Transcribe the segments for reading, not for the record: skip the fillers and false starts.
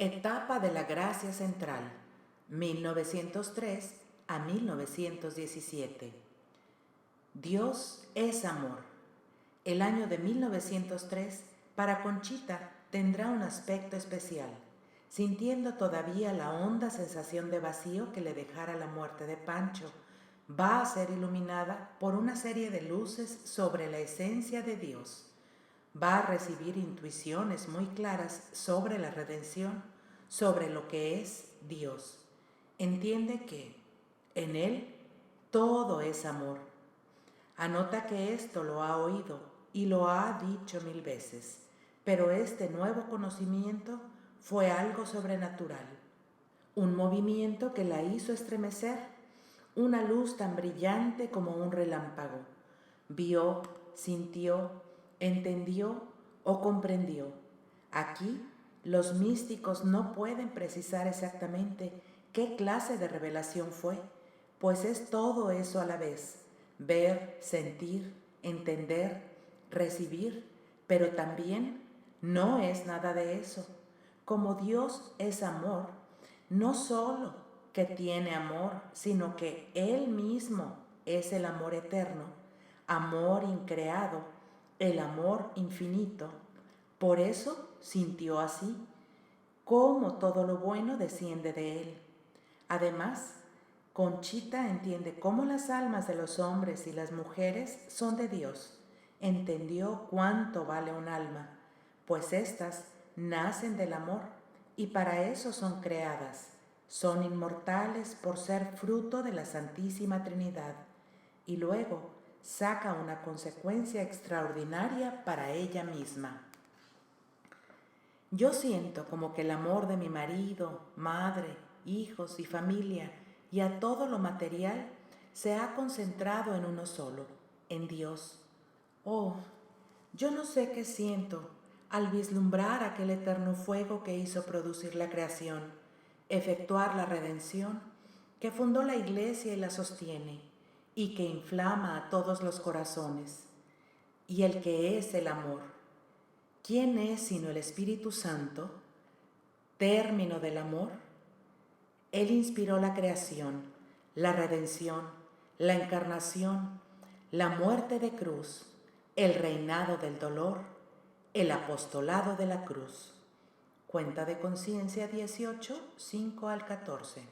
Etapa de la Gracia Central, 1903 a 1917. Dios es amor. El año de 1903 para Conchita tendrá un aspecto especial, sintiendo todavía la honda sensación de vacío que le dejara la muerte de Pancho. Va a ser iluminada por una serie de luces sobre la esencia de Dios. Va a recibir intuiciones muy claras sobre la redención, sobre lo que es Dios. Entiende que en Él todo es amor. Anota que esto lo ha oído y lo ha dicho 1000 veces, pero este nuevo conocimiento fue algo sobrenatural, un movimiento que la hizo estremecer, una luz tan brillante como un relámpago. Vio, sintió, entendió o comprendió. Aquí los místicos no pueden precisar exactamente qué clase de revelación fue, pues es todo eso a la vez: ver, sentir, entender, recibir, pero también no es nada de eso. Como Dios es amor, no solo que tiene amor, sino que Él mismo es el amor eterno, amor increado, el amor infinito. Por eso sintió así, como todo lo bueno desciende de Él. Además, Conchita entiende cómo las almas de los hombres y las mujeres son de Dios. Entendió cuánto vale un alma, pues éstas nacen del amor y para eso son creadas. Son inmortales por ser fruto de la Santísima Trinidad. Y luego saca una consecuencia extraordinaria para ella misma. Yo siento como que el amor de mi marido, madre, hijos y familia y a todo lo material se ha concentrado en uno solo, en Dios. Oh, yo no sé qué siento al vislumbrar aquel eterno fuego que hizo producir la creación, efectuar la redención, que fundó la iglesia y la sostiene, y que inflama a todos los corazones, y el que es el amor. ¿Quién es sino el Espíritu Santo, término del amor? Él inspiró la creación, la redención, la encarnación, la muerte de cruz, el reinado del dolor, el apostolado de la cruz. Cuenta de Conciencia 18, 5 al 14.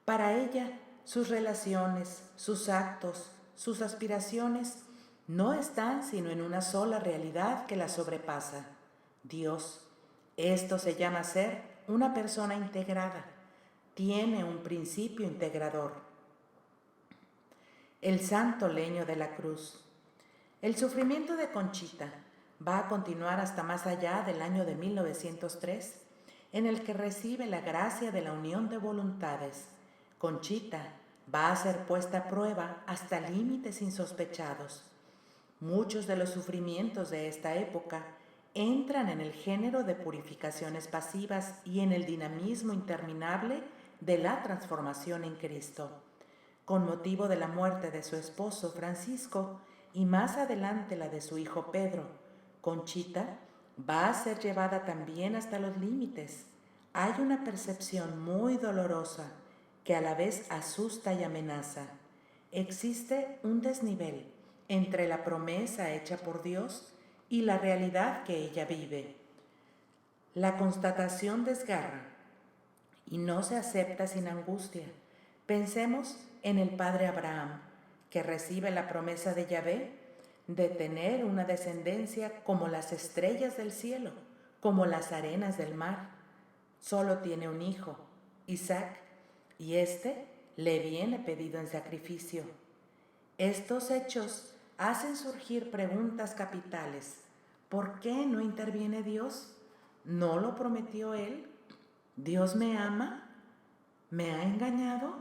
Para ella, sus relaciones, sus actos, sus aspiraciones no están sino en una sola realidad que la sobrepasa: Dios. Esto se llama ser una persona integrada. Tiene un principio integrador. El santo leño de la cruz. El sufrimiento de Conchita va a continuar hasta más allá del año de 1903, en el que recibe la gracia de la unión de voluntades. Conchita va a ser puesta a prueba hasta límites insospechados. Muchos de los sufrimientos de esta época entran en el género de purificaciones pasivas y en el dinamismo interminable de la transformación en Cristo. Con motivo de la muerte de su esposo Francisco y más adelante la de su hijo Pedro, Conchita va a ser llevada también hasta los límites. Hay una percepción muy dolorosa que a la vez asusta y amenaza. Existe un desnivel entre la promesa hecha por Dios y la realidad que ella vive. La constatación desgarra y no se acepta sin angustia. Pensemos en el padre Abraham, que recibe la promesa de Yahvé de tener una descendencia como las estrellas del cielo, como las arenas del mar. Solo tiene un hijo, Isaac, y éste le viene pedido en sacrificio. Estos hechos hacen surgir preguntas capitales. ¿Por qué no interviene Dios? ¿No lo prometió Él? ¿Dios me ama? ¿Me ha engañado?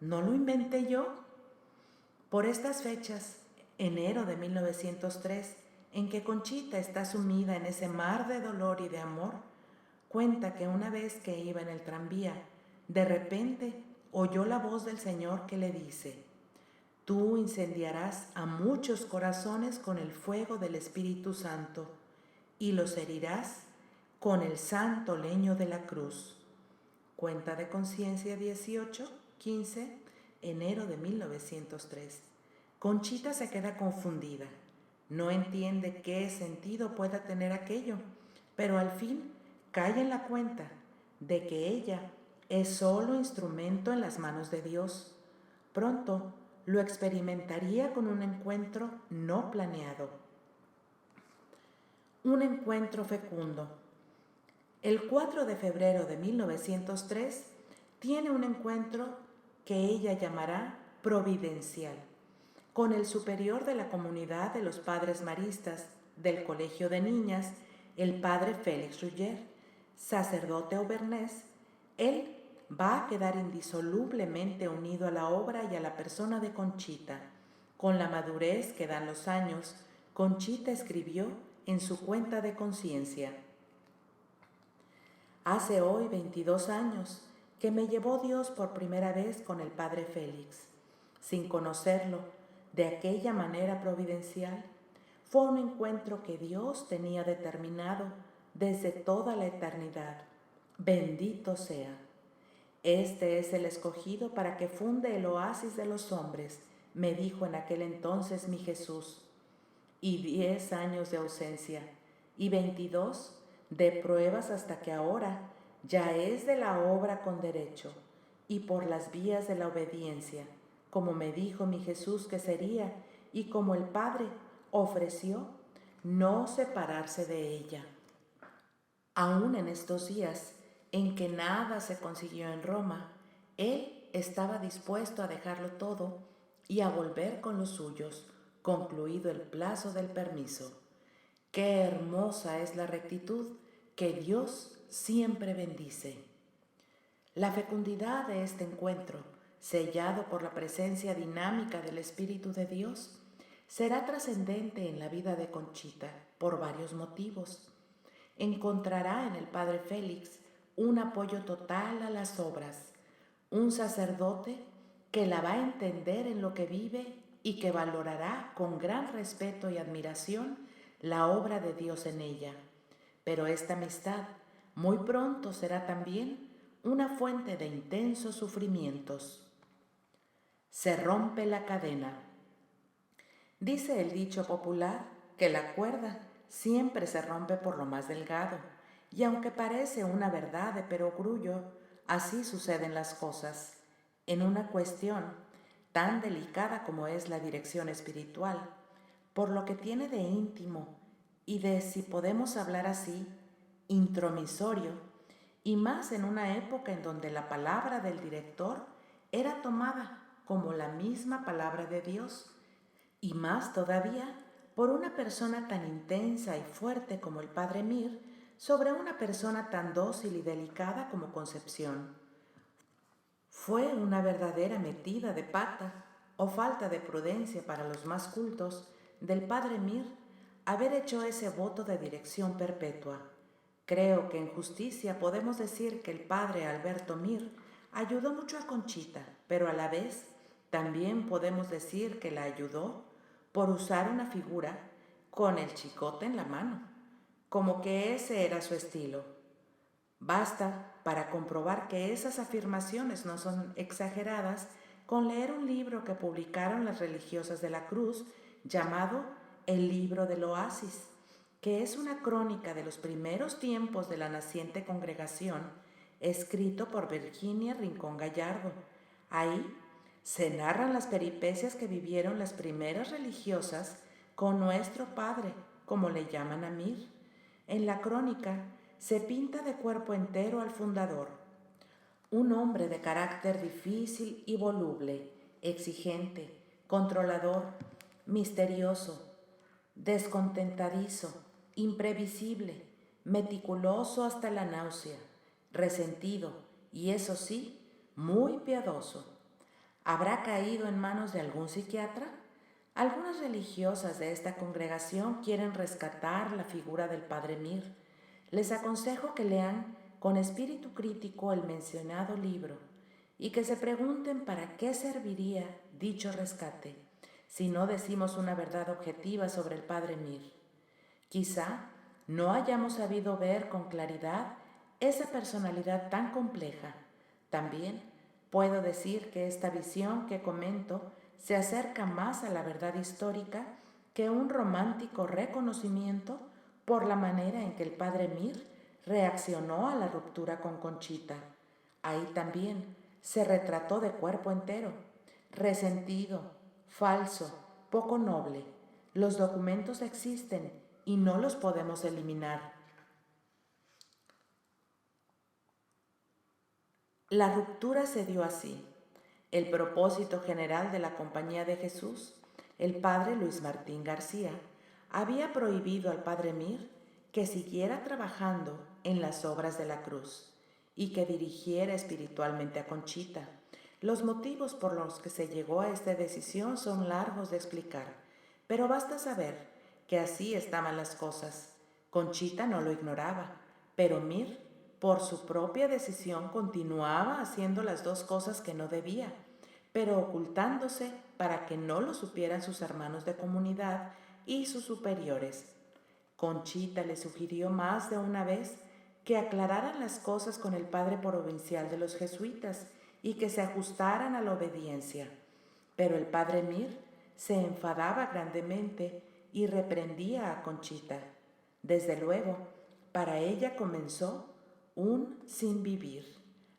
¿No lo inventé yo? Por estas fechas, enero de 1903, en que Conchita está sumida en ese mar de dolor y de amor, cuenta que una vez que iba en el tranvía, de repente oyó la voz del Señor que le dice: tú incendiarás a muchos corazones con el fuego del Espíritu Santo y los herirás con el santo leño de la cruz. Cuenta de conciencia 18-15, enero de 1903. Conchita se queda confundida. No entiende qué sentido pueda tener aquello, pero al fin cae en la cuenta de que ella es solo instrumento en las manos de Dios. Pronto lo experimentaría con un encuentro no planeado. Un encuentro fecundo. El 4 de febrero de 1903 tiene un encuentro que ella llamará providencial con el superior de la comunidad de los padres maristas del Colegio de Niñas, el padre Félix Ruggier, sacerdote auvernés. Él va a quedar indisolublemente unido a la obra y a la persona de Conchita. Con la madurez que dan los años, Conchita escribió en su cuenta de conciencia: hace hoy 22 años que me llevó Dios por primera vez con el padre Félix. Sin conocerlo, de aquella manera providencial, fue un encuentro que Dios tenía determinado desde toda la eternidad. Bendito sea. Este es el escogido para que funde el oasis de los hombres, me dijo en aquel entonces mi Jesús. Y 10 años de ausencia, y 22 de pruebas hasta que ahora ya es de la obra con derecho, y por las vías de la obediencia, como me dijo mi Jesús que sería, y como el Padre ofreció no separarse de ella. Aún en estos días en que nada se consiguió en Roma, él estaba dispuesto a dejarlo todo y a volver con los suyos, concluido el plazo del permiso. Qué hermosa es la rectitud que Dios siempre bendice. La fecundidad de este encuentro, sellado por la presencia dinámica del Espíritu de Dios, será trascendente en la vida de Conchita por varios motivos. Encontrará en el padre Félix un apoyo total a las obras, un sacerdote que la va a entender en lo que vive y que valorará con gran respeto y admiración la obra de Dios en ella. Pero esta amistad muy pronto será también una fuente de intensos sufrimientos. Se rompe la cadena. Dice el dicho popular que la cuerda siempre se rompe por lo más delgado, y aunque parece una verdad de perogrullo, así suceden las cosas. En una cuestión tan delicada como es la dirección espiritual, por lo que tiene de íntimo y de, si podemos hablar así, intromisorio, y más en una época en donde la palabra del director era tomada como la misma palabra de Dios, y más todavía por una persona tan intensa y fuerte como el padre Mir sobre una persona tan dócil y delicada como Concepción. Fue una verdadera metida de pata o falta de prudencia para los más cultos del padre Mir haber hecho ese voto de dirección perpetua. Creo que en justicia podemos decir que el padre Alberto Mir ayudó mucho a Conchita, pero a la vez también podemos decir que la ayudó por usar una figura con el chicote en la mano, como que ese era su estilo. Basta para comprobar que esas afirmaciones no son exageradas con leer un libro que publicaron las religiosas de la Cruz llamado El Libro del Oasis, que es una crónica de los primeros tiempos de la naciente congregación, escrito por Virginia Rincón Gallardo. Ahí se narran las peripecias que vivieron las primeras religiosas con nuestro Padre, como le llaman a Mir. En la crónica se pinta de cuerpo entero al fundador, un hombre de carácter difícil y voluble, exigente, controlador, misterioso, descontentadizo, imprevisible, meticuloso hasta la náusea, resentido y, eso sí, muy piadoso. ¿Habrá caído en manos de algún psiquiatra? Algunas religiosas de esta congregación quieren rescatar la figura del padre Mir. Les aconsejo que lean con espíritu crítico el mencionado libro y que se pregunten para qué serviría dicho rescate si no decimos una verdad objetiva sobre el padre Mir. Quizá no hayamos sabido ver con claridad esa personalidad tan compleja. También puedo decir que esta visión que comento se acerca más a la verdad histórica que un romántico reconocimiento por la manera en que el padre Mir reaccionó a la ruptura con Conchita. Ahí también se retrató de cuerpo entero, resentido, falso, poco noble. Los documentos existen y no los podemos eliminar. La ruptura se dio así. El propósito general de la Compañía de Jesús, el padre Luis Martín García, había prohibido al padre Mir que siguiera trabajando en las obras de la cruz y que dirigiera espiritualmente a Conchita. Los motivos por los que se llegó a esta decisión son largos de explicar, pero basta saber que así estaban las cosas. Conchita no lo ignoraba, pero Mir, por su propia decisión, continuaba haciendo las dos cosas que no debía, pero ocultándose para que no lo supieran sus hermanos de comunidad y sus superiores. Conchita le sugirió más de una vez que aclararan las cosas con el padre provincial de los jesuitas y que se ajustaran a la obediencia. Pero el padre Mir se enfadaba grandemente y reprendía a Conchita. Desde luego, para ella comenzó un sin vivir.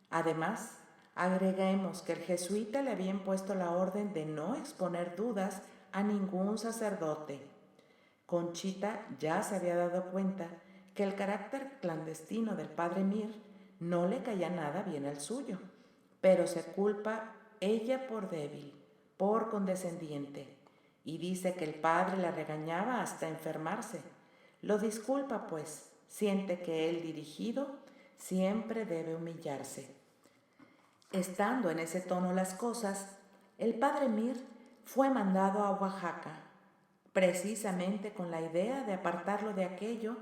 Además, agreguemos que el jesuita le había impuesto la orden de no exponer dudas a ningún sacerdote. Conchita ya se había dado cuenta que el carácter clandestino del padre Mir no le caía nada bien al suyo, pero se culpa ella por débil, por condescendiente, y dice que el padre la regañaba hasta enfermarse. Lo disculpa, pues, siente que el dirigido siempre debe humillarse. Estando en ese tono las cosas, el padre Mir fue mandado a Oaxaca, precisamente con la idea de apartarlo de aquello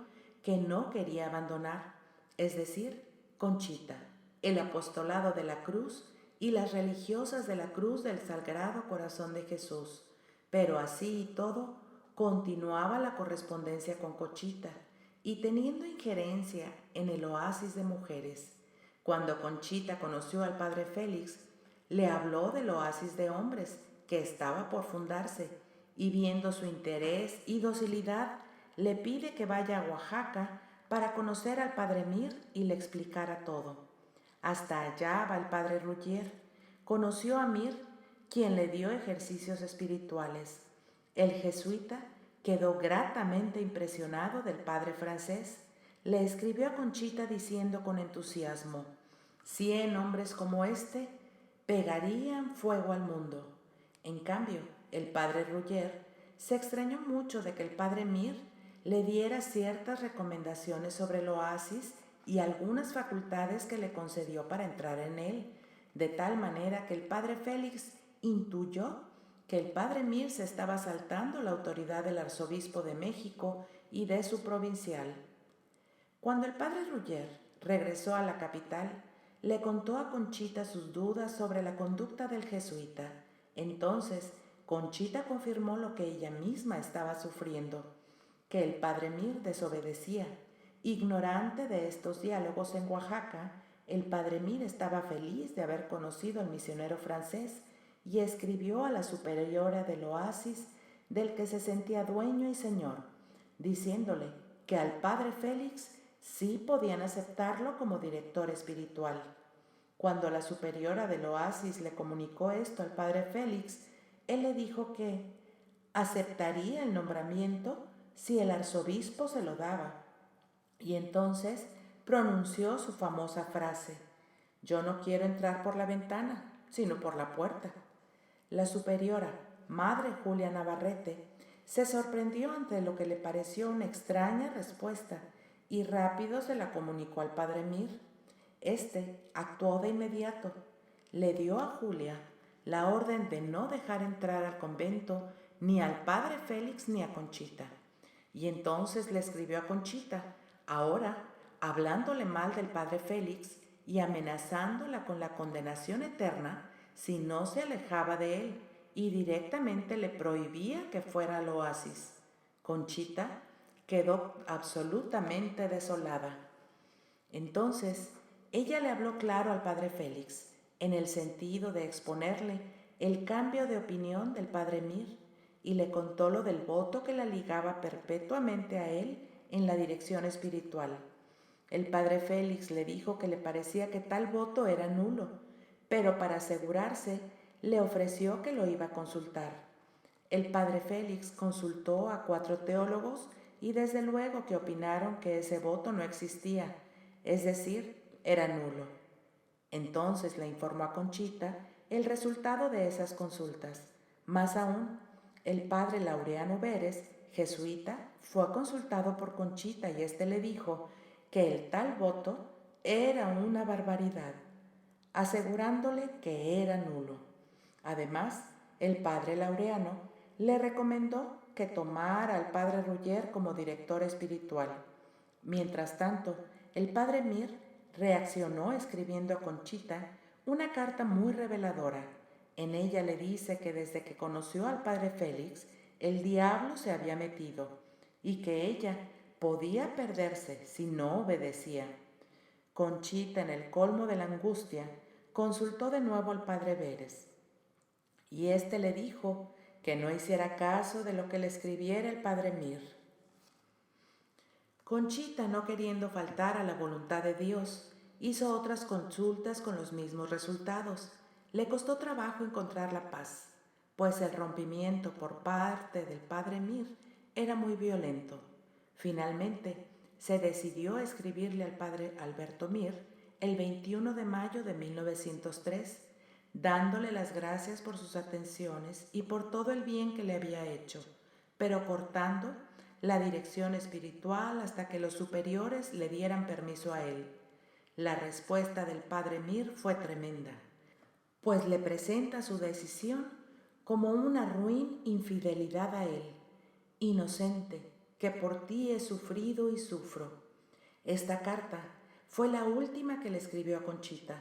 que no quería abandonar, es decir, Conchita, el apostolado de la cruz y las religiosas de la cruz del Sagrado Corazón de Jesús. Pero así y todo, continuaba la correspondencia con Conchita y teniendo injerencia en el oasis de mujeres. Cuando Conchita conoció al padre Félix, le habló del oasis de hombres que estaba por fundarse y viendo su interés y docilidad, le pide que vaya a Oaxaca para conocer al padre Mir y le explicara todo. Hasta allá va el padre Ruggier. Conoció a Mir, quien le dio ejercicios espirituales. El jesuita quedó gratamente impresionado del padre francés. Le escribió a Conchita diciendo con entusiasmo: 100 hombres como este pegarían fuego al mundo. En cambio, el padre Ruggier se extrañó mucho de que el padre Mir le diera ciertas recomendaciones sobre el oasis y algunas facultades que le concedió para entrar en él, de tal manera que el padre Félix intuyó que el padre Mir se estaba saltando la autoridad del arzobispo de México y de su provincial. Cuando el padre Ruggier regresó a la capital, le contó a Conchita sus dudas sobre la conducta del jesuita. Entonces, Conchita confirmó lo que ella misma estaba sufriendo, que el padre Mir desobedecía. Ignorante de estos diálogos en Oaxaca, el padre Mir estaba feliz de haber conocido al misionero francés y escribió a la superiora del oasis del que se sentía dueño y señor, diciéndole que al padre Félix sí podían aceptarlo como director espiritual. Cuando la superiora del oasis le comunicó esto al padre Félix, él le dijo que aceptaría el nombramiento si el arzobispo se lo daba. Y entonces pronunció su famosa frase: «Yo no quiero entrar por la ventana, sino por la puerta». La superiora, madre Julia Navarrete, se sorprendió ante lo que le pareció una extraña respuesta y rápido se la comunicó al padre Mir. Este actuó de inmediato. Le dio a Julia la orden de no dejar entrar al convento ni al padre Félix ni a Conchita. Y entonces le escribió a Conchita, ahora hablándole mal del padre Félix y amenazándola con la condenación eterna si no se alejaba de él, y directamente le prohibía que fuera al oasis. Conchita quedó absolutamente desolada. Entonces, ella le habló claro al padre Félix, en el sentido de exponerle el cambio de opinión del padre Mir, y le contó lo del voto que la ligaba perpetuamente a él en la dirección espiritual. El padre Félix le dijo que le parecía que tal voto era nulo, pero para asegurarse le ofreció que lo iba a consultar. El padre Félix consultó a 4 teólogos y desde luego que opinaron que ese voto no existía, es decir, era nulo. Entonces le informó a Conchita el resultado de esas consultas. Más aún, el padre Laureano Vérez, jesuita, fue consultado por Conchita y éste le dijo que el tal voto era una barbaridad, asegurándole que era nulo. Además, el padre Laureano le recomendó que tomara al padre Ruggier como director espiritual. Mientras tanto, el padre Mir reaccionó escribiendo a Conchita una carta muy reveladora. En ella le dice que desde que conoció al padre Félix, el diablo se había metido y que ella podía perderse si no obedecía. Conchita, en el colmo de la angustia, consultó de nuevo al padre Vérez y éste le dijo que no hiciera caso de lo que le escribiera el padre Mir. Conchita, no queriendo faltar a la voluntad de Dios, hizo otras consultas con los mismos resultados. Le costó trabajo encontrar la paz, pues el rompimiento por parte del padre Mir era muy violento. Finalmente, se decidió a escribirle al padre Alberto Mir el 21 de mayo de 1903, dándole las gracias por sus atenciones y por todo el bien que le había hecho, pero cortando la dirección espiritual hasta que los superiores le dieran permiso a él. La respuesta del padre Mir fue tremenda, pues le presenta su decisión como una ruin infidelidad a él. Inocente, que por ti he sufrido y sufro. Esta carta fue la última que le escribió a Conchita.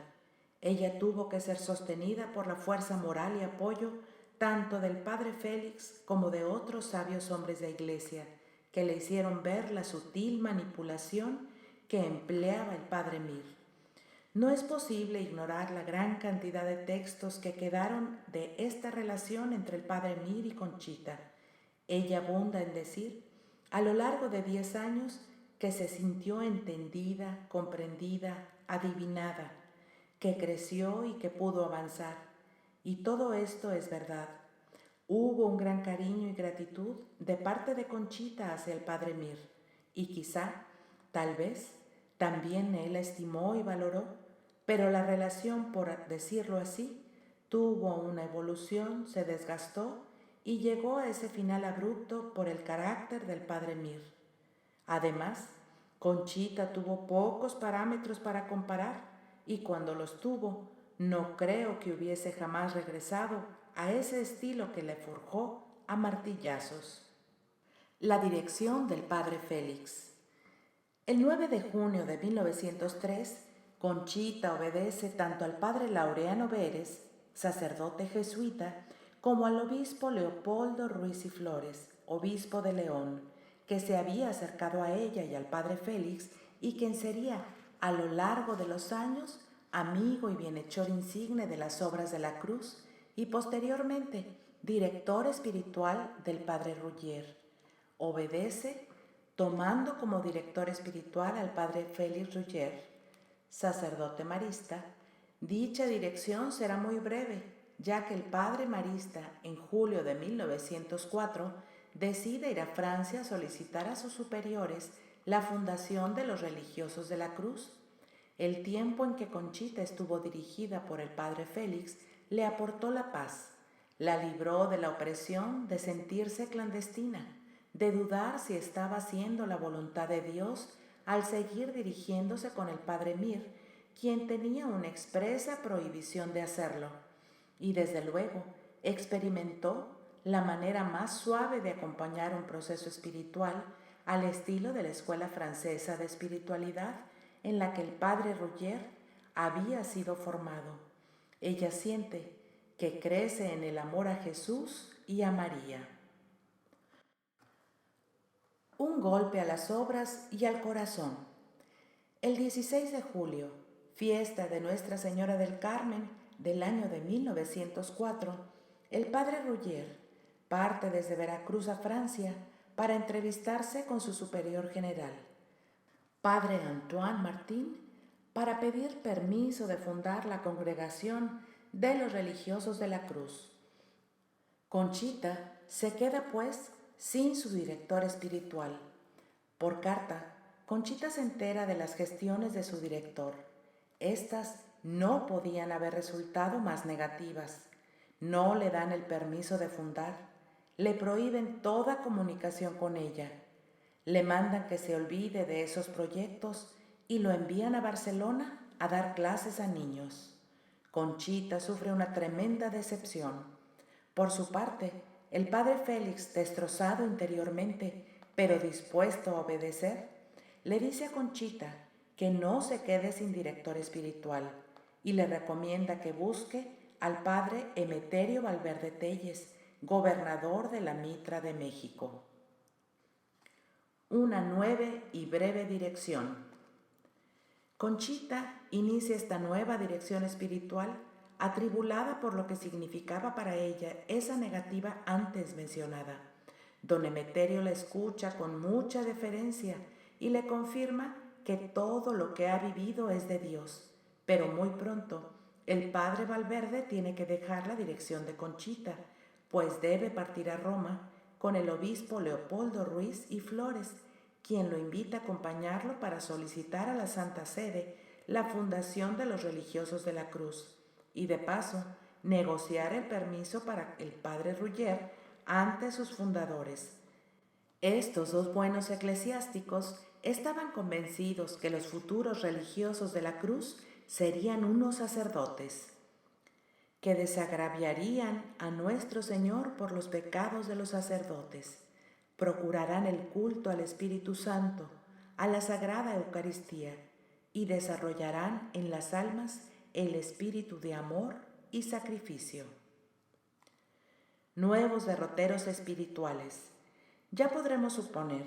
Ella tuvo que ser sostenida por la fuerza moral y apoyo tanto del padre Félix como de otros sabios hombres de iglesia, que le hicieron ver la sutil manipulación que empleaba el padre Mir. No es posible ignorar la gran cantidad de textos que quedaron de esta relación entre el padre Mir y Conchita. Ella abunda en decir, a lo largo de 10 años, que se sintió entendida, comprendida, adivinada, que creció y que pudo avanzar. Y todo esto es verdad. Hubo un gran cariño y gratitud de parte de Conchita hacia el padre Mir, y quizá, tal vez, también él la estimó y valoró, pero la relación, por decirlo así, tuvo una evolución, se desgastó y llegó a ese final abrupto por el carácter del padre Mir. Además, Conchita tuvo pocos parámetros para comparar y cuando los tuvo, no creo que hubiese jamás regresado a ese estilo que le forjó a martillazos. La dirección del padre Félix. El 9 de junio de 1903, Conchita obedece tanto al padre Laureano Vérez, sacerdote jesuita, como al obispo Leopoldo Ruiz y Flores, obispo de León, que se había acercado a ella y al padre Félix y quien sería, a lo largo de los años, amigo y bienhechor insigne de las obras de la cruz y posteriormente director espiritual del padre Ruggier. Obedece tomando como director espiritual al padre Félix Ruggier, sacerdote marista. Dicha dirección será muy breve, ya que el padre marista, en julio de 1904, decide ir a Francia a solicitar a sus superiores la fundación de los religiosos de la cruz. El tiempo en que Conchita estuvo dirigida por el padre Félix le aportó la paz, la libró de la opresión de sentirse clandestina, de dudar si estaba haciendo la voluntad de Dios al seguir dirigiéndose con el padre Mir, quien tenía una expresa prohibición de hacerlo, y desde luego experimentó la manera más suave de acompañar un proceso espiritual al estilo de la escuela francesa de espiritualidad en la que el padre Ruggier había sido formado. Ella siente que crece en el amor a Jesús y a María. un golpe a las obras y al corazón. El 16 de julio, fiesta de Nuestra Señora del Carmen del año de 1904, el padre Ruggier parte desde Veracruz a Francia para entrevistarse con su superior general, padre Antoine Martín, para pedir permiso de fundar la Congregación de los Religiosos de la Cruz. Conchita se queda pues sin su director espiritual. Por carta, Conchita se entera de las gestiones de su director. Estas no podían haber resultado más negativas. No le dan el permiso de fundar. Le prohíben toda comunicación con ella. Le mandan que se olvide de esos proyectos y lo envían a Barcelona a dar clases a niños. Conchita sufre una tremenda decepción. Por su parte, el padre Félix, destrozado interiormente, pero dispuesto a obedecer, le dice a Conchita que no se quede sin director espiritual y le recomienda que busque al padre Emeterio Valverde Telles, gobernador de la Mitra de México. Una nueva y breve dirección. Conchita inicia esta nueva dirección espiritual atribulada por lo que significaba para ella esa negativa antes mencionada. Don Emeterio la escucha con mucha deferencia y le confirma que todo lo que ha vivido es de Dios, pero muy pronto el padre Valverde tiene que dejar la dirección de Conchita, pues debe partir a Roma con el obispo Leopoldo Ruiz y Flores, quien lo invita a acompañarlo para solicitar a la Santa Sede la fundación de los Religiosos de la Cruz y de paso negociar el permiso para el padre Ruggier ante sus fundadores. Estos dos buenos eclesiásticos estaban convencidos que los futuros religiosos de la Cruz serían unos sacerdotes que desagraviarían a nuestro Señor por los pecados de los sacerdotes, procurarán el culto al Espíritu Santo, a la Sagrada Eucaristía, y desarrollarán en las almas el espíritu de amor y sacrificio. Nuevos derroteros espirituales. Ya podremos suponer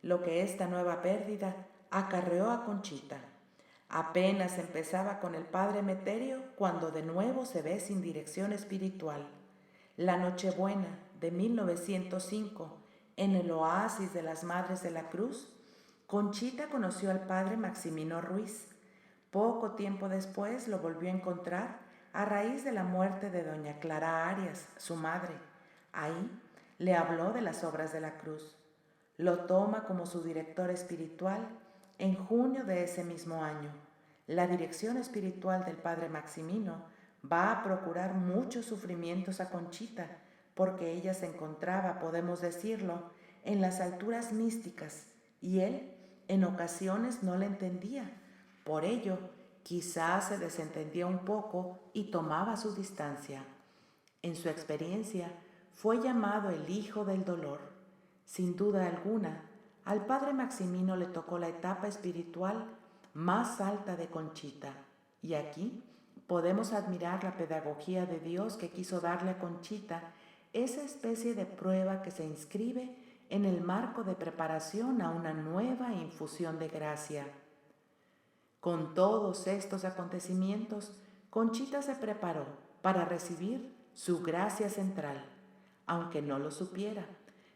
lo que esta nueva pérdida acarreó a Conchita. Apenas empezaba con el padre Emeterio cuando de nuevo se ve sin dirección espiritual. La Nochebuena de 1905, en el oasis de las Madres de la Cruz, Conchita conoció al padre Maximino Ruiz. Poco tiempo después lo volvió a encontrar a raíz de la muerte de doña Clara Arias, su madre. Ahí le habló de las obras de la cruz. Lo toma como su director espiritual en junio de ese mismo año. La dirección espiritual del padre Maximino va a procurar muchos sufrimientos a Conchita, porque ella se encontraba, podemos decirlo, en las alturas místicas, y él en ocasiones no le entendía. Por ello, quizás se desentendía un poco y tomaba su distancia. En su experiencia, fue llamado el hijo del dolor. Sin duda alguna, al padre Maximino le tocó la etapa espiritual más alta de Conchita, y aquí podemos admirar la pedagogía de Dios que quiso darle a Conchita, esa especie de prueba que se inscribe en el marco de preparación a una nueva infusión de gracia. Con todos estos acontecimientos, Conchita se preparó para recibir su gracia central, aunque no lo supiera.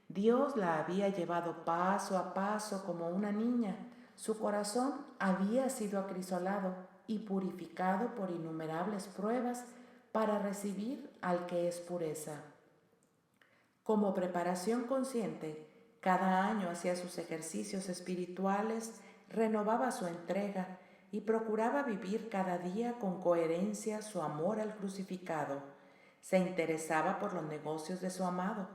Dios la había llevado paso a paso como una niña. Su corazón había sido acrisolado y purificado por innumerables pruebas para recibir al que es pureza. Como preparación consciente, cada año hacía sus ejercicios espirituales, renovaba su entrega y procuraba vivir cada día con coherencia su amor al crucificado. Se interesaba por los negocios de su amado.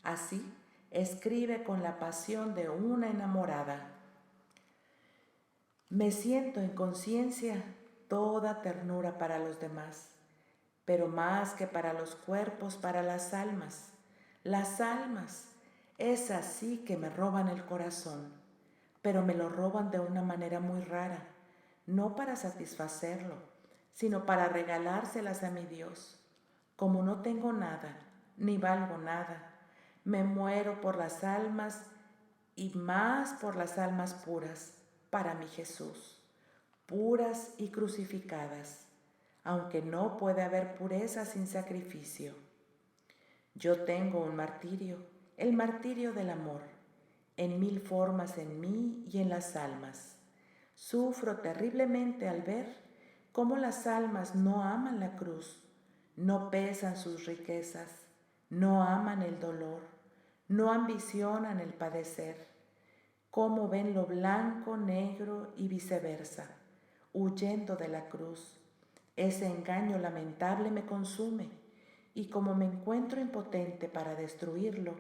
Así, escribe con la pasión de una enamorada. Me siento en conciencia toda ternura para los demás, pero más que para los cuerpos, para las almas. Las almas, es así que me roban el corazón, pero me lo roban de una manera muy rara, no para satisfacerlo, sino para regalárselas a mi Dios. Como no tengo nada, ni valgo nada, me muero por las almas y más por las almas puras, para mi Jesús, puras y crucificadas, aunque no puede haber pureza sin sacrificio. Yo tengo un martirio, el martirio del amor, en 1000 formas en mí y en las almas. Sufro terriblemente al ver cómo las almas no aman la cruz, no pesan sus riquezas, no aman el dolor, no ambicionan el padecer, cómo ven lo blanco, negro y viceversa, huyendo de la cruz. Ese engaño lamentable me consume, y como me encuentro impotente para destruirlo,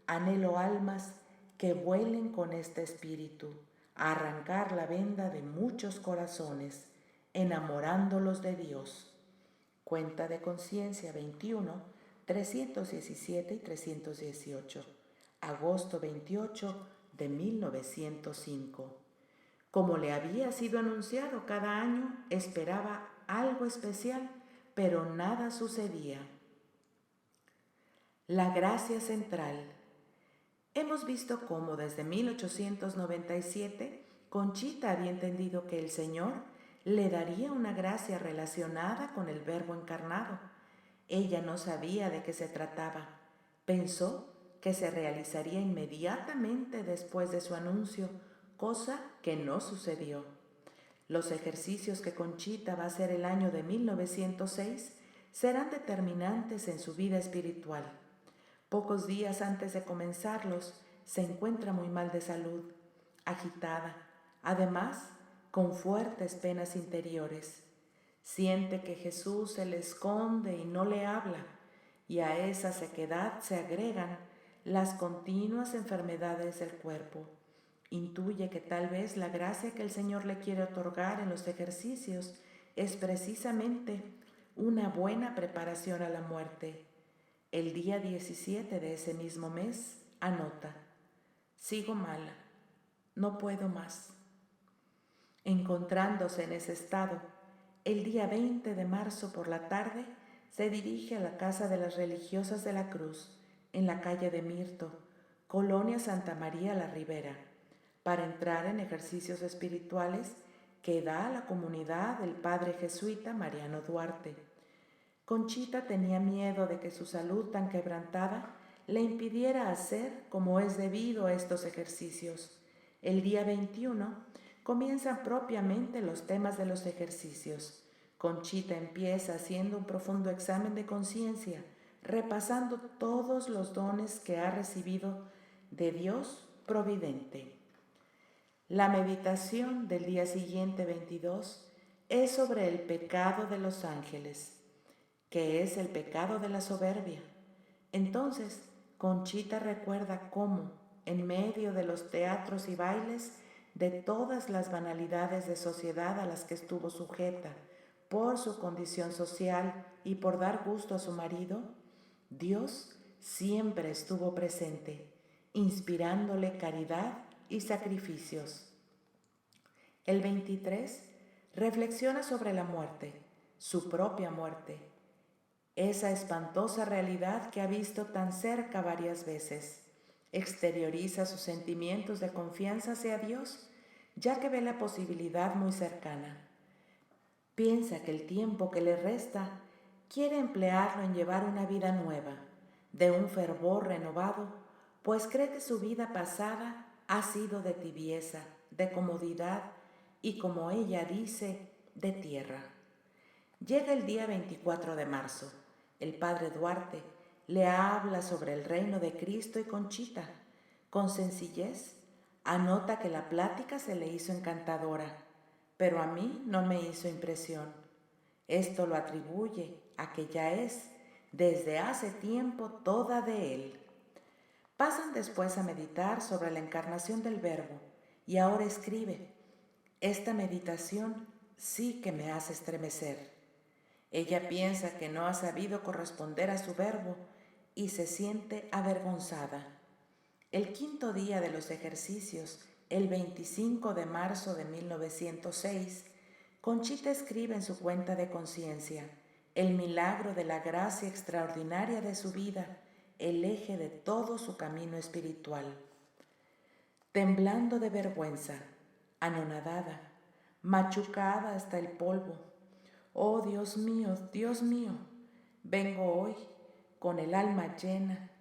anhelo almas que vuelen con este espíritu a arrancar la venda de muchos corazones, enamorándolos de Dios. Cuenta de Conciencia 21, 317 y 318, agosto 28 de 1905. Como le había sido anunciado cada año, esperaba algo especial, pero nada sucedía. La gracia central. Hemos visto cómo desde 1897 Conchita había entendido que el Señor le daría una gracia relacionada con el Verbo encarnado. Ella no sabía de qué se trataba. Pensó que se realizaría inmediatamente después de su anuncio, cosa que no sucedió. Los ejercicios que Conchita va a hacer el año de 1906 serán determinantes en su vida espiritual. Pocos días antes de comenzarlos, se encuentra muy mal de salud, agitada, además con fuertes penas interiores. Siente que Jesús se le esconde y no le habla, y a esa sequedad se agregan las continuas enfermedades del cuerpo. Intuye que tal vez la gracia que el Señor le quiere otorgar en los ejercicios es precisamente una buena preparación a la muerte. El día 17 de ese mismo mes, anota: sigo mala, no puedo más. Encontrándose en ese estado, el día 20 de marzo por la tarde se dirige a la Casa de las Religiosas de la Cruz, en la calle de Mirto, Colonia Santa María la Ribera, para entrar en ejercicios espirituales que da a la comunidad el padre jesuita Mariano Duarte. Conchita tenía miedo de que su salud tan quebrantada le impidiera hacer como es debido a estos ejercicios. El día 21 comienzan propiamente los temas de los ejercicios. Conchita empieza haciendo un profundo examen de conciencia, repasando todos los dones que ha recibido de Dios providente. La meditación del día siguiente, 22, es sobre el pecado de los ángeles, que es el pecado de la soberbia. Entonces, Conchita recuerda cómo, en medio de los teatros y bailes, de todas las banalidades de sociedad a las que estuvo sujeta por su condición social y por dar gusto a su marido, Dios siempre estuvo presente, inspirándole caridad y sacrificios. El 23 reflexiona sobre la muerte, su propia muerte, esa espantosa realidad que ha visto tan cerca varias veces. Exterioriza sus sentimientos de confianza hacia Dios, ya que ve la posibilidad muy cercana. Piensa que el tiempo que le resta quiere emplearlo en llevar una vida nueva, de un fervor renovado, pues cree que su vida pasada ha sido de tibieza, de comodidad y, como ella dice, de tierra. Llega el día 24 de marzo. El padre Duarte le habla sobre el reino de Cristo y Conchita. Con sencillez, anota que la plática se le hizo encantadora, pero a mí no me hizo impresión. Esto lo atribuye a que ya es, desde hace tiempo, toda de él. Pasan después a meditar sobre la encarnación del Verbo, y ahora escribe: esta meditación sí que me hace estremecer. Ella piensa que no ha sabido corresponder a su verbo y se siente avergonzada. El quinto día de los ejercicios, el 25 de marzo de 1906, Conchita escribe en su cuenta de conciencia: el milagro de la gracia extraordinaria de su vida, el eje de todo su camino espiritual. temblando de vergüenza, anonadada, machucada hasta el polvo. Oh Dios mío, vengo hoy con el alma llena,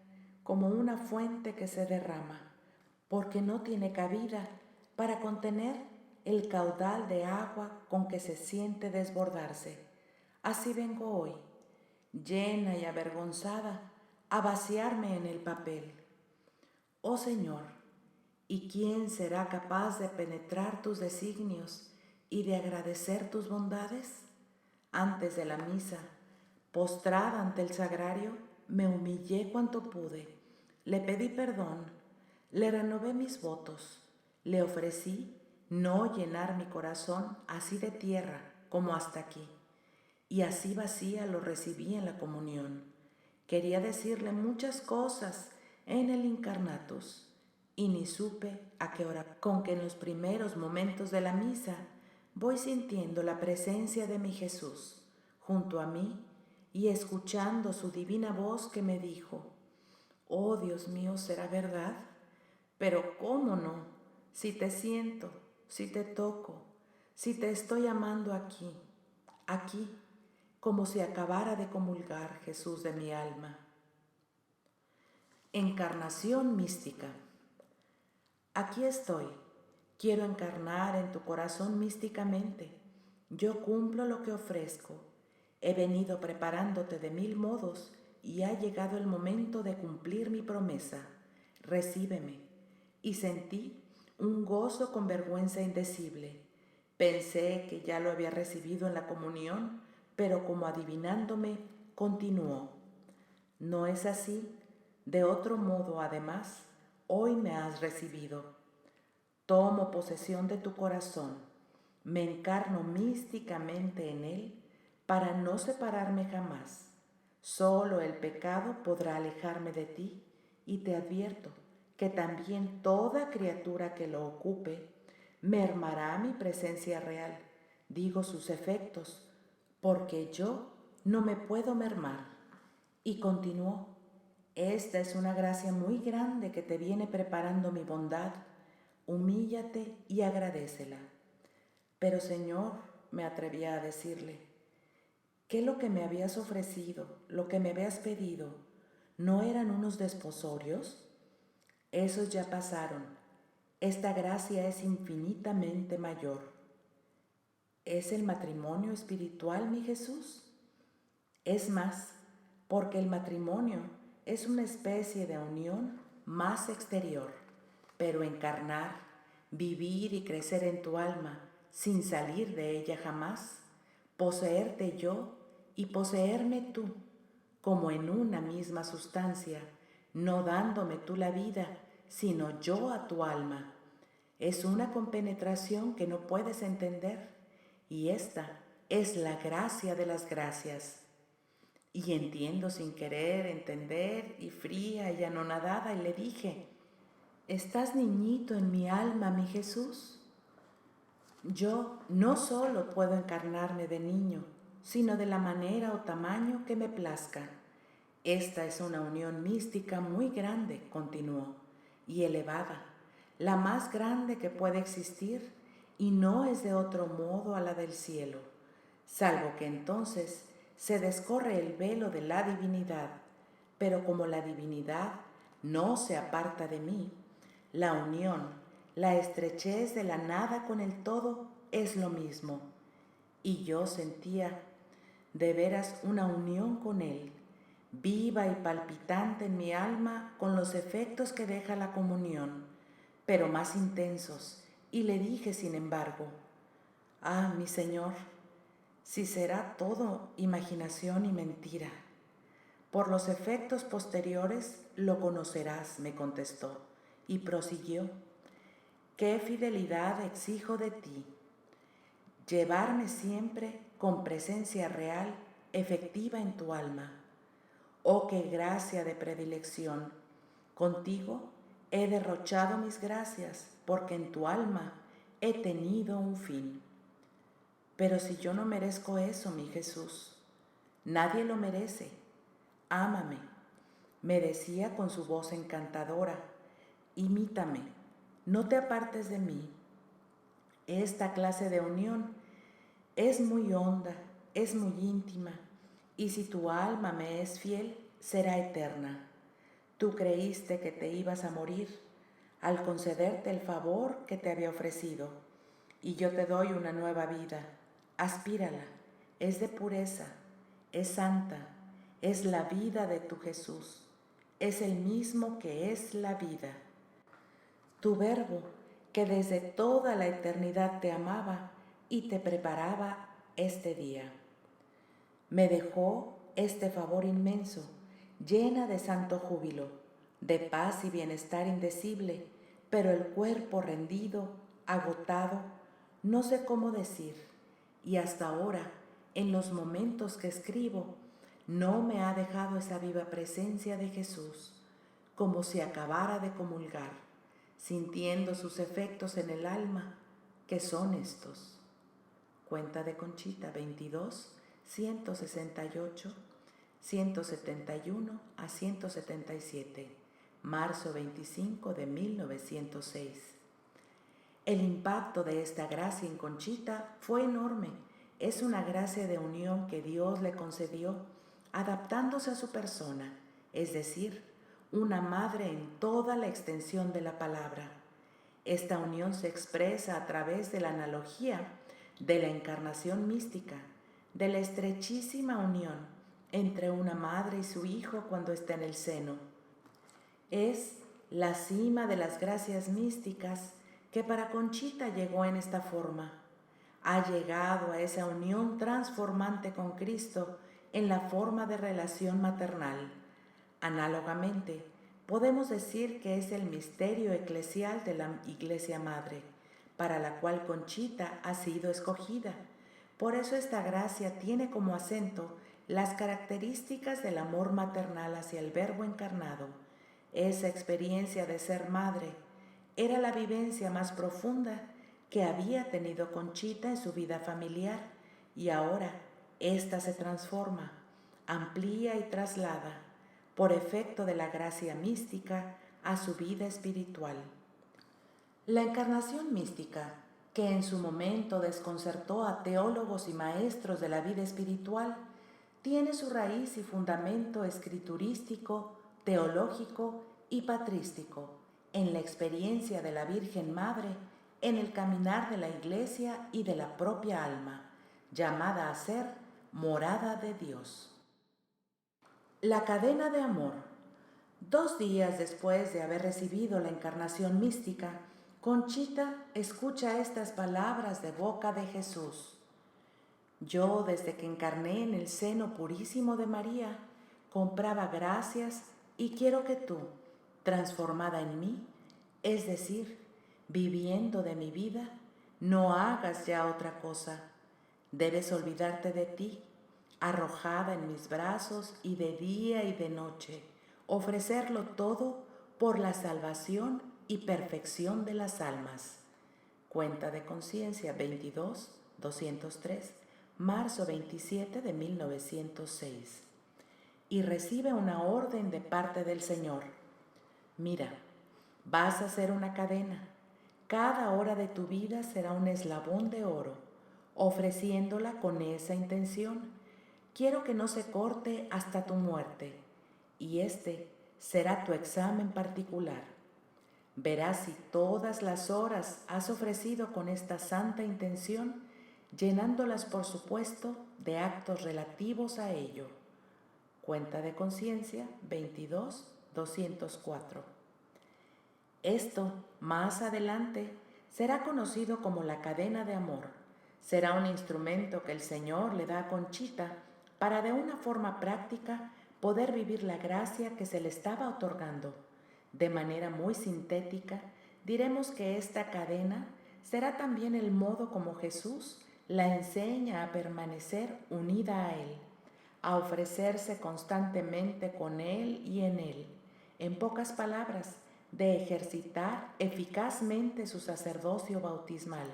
como una fuente que se derrama, porque no tiene cabida para contener el caudal de agua con que se siente desbordarse. Así vengo hoy, llena y avergonzada, a vaciarme en el papel. Oh Señor, ¿y quién será capaz de penetrar tus designios y de agradecer tus bondades? Antes de la misa, postrada ante el sagrario, me humillé cuanto pude, le pedí perdón, le renové mis votos, le ofrecí no llenar mi corazón así de tierra como hasta aquí, y así vacía lo recibí en la comunión. Quería decirle muchas cosas en el Incarnatus, y ni supe a qué hora, con que en los primeros momentos de la misa voy sintiendo la presencia de mi Jesús junto a mí y escuchando su divina voz que me dijo: oh Dios mío, ¿será verdad? Pero ¿cómo no? Si te siento, si te toco, si te estoy amando aquí, como si acabara de comulgar, Jesús de mi alma. Encarnación mística. Aquí estoy, quiero encarnar en tu corazón místicamente. Yo cumplo lo que ofrezco. He venido preparándote de 1000 modos y ha llegado el momento de cumplir mi promesa. Recíbeme. Y sentí un gozo con vergüenza indecible. Pensé que ya lo había recibido en la comunión, pero como adivinándome, continuó: no es así. De otro modo, además, hoy me has recibido. Tomo posesión de tu corazón, me encarno místicamente en él para no separarme jamás. Solo el pecado podrá alejarme de ti, y te advierto que también toda criatura que lo ocupe mermará mi presencia real, digo sus efectos, porque yo no me puedo mermar. Y continuó: esta es una gracia muy grande que te viene preparando mi bondad. Humíllate y agradécela. Pero Señor, me atrevía a decirle, ¿qué lo que me habías ofrecido, lo que me habías pedido, no eran unos desposorios? Esos ya pasaron. Esta gracia es infinitamente mayor. ¿Es el matrimonio espiritual, mi Jesús? Es más, porque el matrimonio es una especie de unión más exterior, pero encarnar, vivir y crecer en tu alma sin salir de ella jamás, poseerte yo y poseerme tú, como en una misma sustancia, no dándome tú la vida, sino yo a tu alma. Es una compenetración que no puedes entender, y esta es la gracia de las gracias. Y entiendo sin querer entender, y fría y anonadada, y le dije: ¿estás niñito en mi alma, mi Jesús? Yo no solo puedo encarnarme de niño, sino de la manera o tamaño que me plazca. Esta es una unión mística muy grande, continuó, y elevada, la más grande que puede existir, y no es de otro modo a la del cielo, salvo que entonces se descorre el velo de la divinidad. Pero como la divinidad no se aparta de mí, la unión, la estrechez de la nada con el todo es lo mismo, y yo sentía de veras una unión con él, viva y palpitante en mi alma con los efectos que deja la comunión, pero más intensos, y le dije sin embargo: ah, mi Señor, si será todo imaginación y mentira. Por los efectos posteriores lo conocerás, me contestó, y prosiguió: qué fidelidad exijo de ti. Llevarme siempre con presencia real, efectiva en tu alma. Oh, qué gracia de predilección. Contigo he derrochado mis gracias, porque en tu alma he tenido un fin. Pero si yo no merezco eso, mi Jesús, nadie lo merece. Ámame, me decía con su voz encantadora. Imítame, no te apartes de mí. Esta clase de unión es muy honda, es muy íntima, y si tu alma me es fiel, será eterna. Tú creíste que te ibas a morir al concederte el favor que te había ofrecido, y yo te doy una nueva vida. Aspírala, es de pureza, es santa, es la vida de tu Jesús, es el mismo que es la vida. Tu Verbo, que desde toda la eternidad te amaba y te preparaba este día. Me dejó este favor inmenso, llena de santo júbilo, de paz y bienestar indecible, pero el cuerpo rendido, agotado, no sé cómo decir, y hasta ahora, en los momentos que escribo, no me ha dejado esa viva presencia de Jesús, como si acabara de comulgar, sintiendo sus efectos en el alma, que son estos. Cuenta de Conchita 22, 168, 171 a 177, marzo 25 de 1906. El impacto de esta gracia en Conchita fue enorme. Es una gracia de unión que Dios le concedió, adaptándose a su persona, es decir, una madre en toda la extensión de la palabra. Esta unión se expresa a través de la analogía de la encarnación mística, de la estrechísima unión entre una madre y su hijo cuando está en el seno. Es la cima de las gracias místicas que para Conchita llegó en esta forma. Ha llegado a esa unión transformante con Cristo en la forma de relación maternal. Análogamente, podemos decir que es el misterio eclesial de la Iglesia Madre, para la cual Conchita ha sido escogida. Por eso esta gracia tiene como acento las características del amor maternal hacia el Verbo encarnado. Esa experiencia de ser madre era la vivencia más profunda que había tenido Conchita en su vida familiar, y ahora ésta se transforma, amplía y traslada, por efecto de la gracia mística, a su vida espiritual. La encarnación mística, que en su momento desconcertó a teólogos y maestros de la vida espiritual, tiene su raíz y fundamento escriturístico, teológico y patrístico en la experiencia de la Virgen Madre en el caminar de la Iglesia y de la propia alma, llamada a ser morada de Dios. La cadena de amor. 2 días después de haber recibido la encarnación mística, Conchita escucha estas palabras de boca de Jesús. Yo, desde que encarné en el seno purísimo de María, compraba gracias y quiero que tú, transformada en mí, es decir, viviendo de mi vida, no hagas ya otra cosa. Debes olvidarte de ti, arrojada en mis brazos y de día y de noche, ofrecerlo todo por la salvación y perfección de las almas. Cuenta de Conciencia 22, 203, marzo 27 de 1906. Y recibe una orden de parte del Señor. Mira, vas a hacer una cadena. Cada hora de tu vida será un eslabón de oro, ofreciéndola con esa intención. Quiero que no se corte hasta tu muerte, y este será tu examen particular. Verás si todas las horas has ofrecido con esta santa intención, llenándolas por supuesto de actos relativos a ello. Cuenta de Conciencia 22, 204. Esto, más adelante, será conocido como la cadena de amor. Será un instrumento que el Señor le da a Conchita para de una forma práctica poder vivir la gracia que se le estaba otorgando. De manera muy sintética, diremos que esta cadena será también el modo como Jesús la enseña a permanecer unida a Él, a ofrecerse constantemente con Él y en Él. En pocas palabras, de ejercitar eficazmente su sacerdocio bautismal.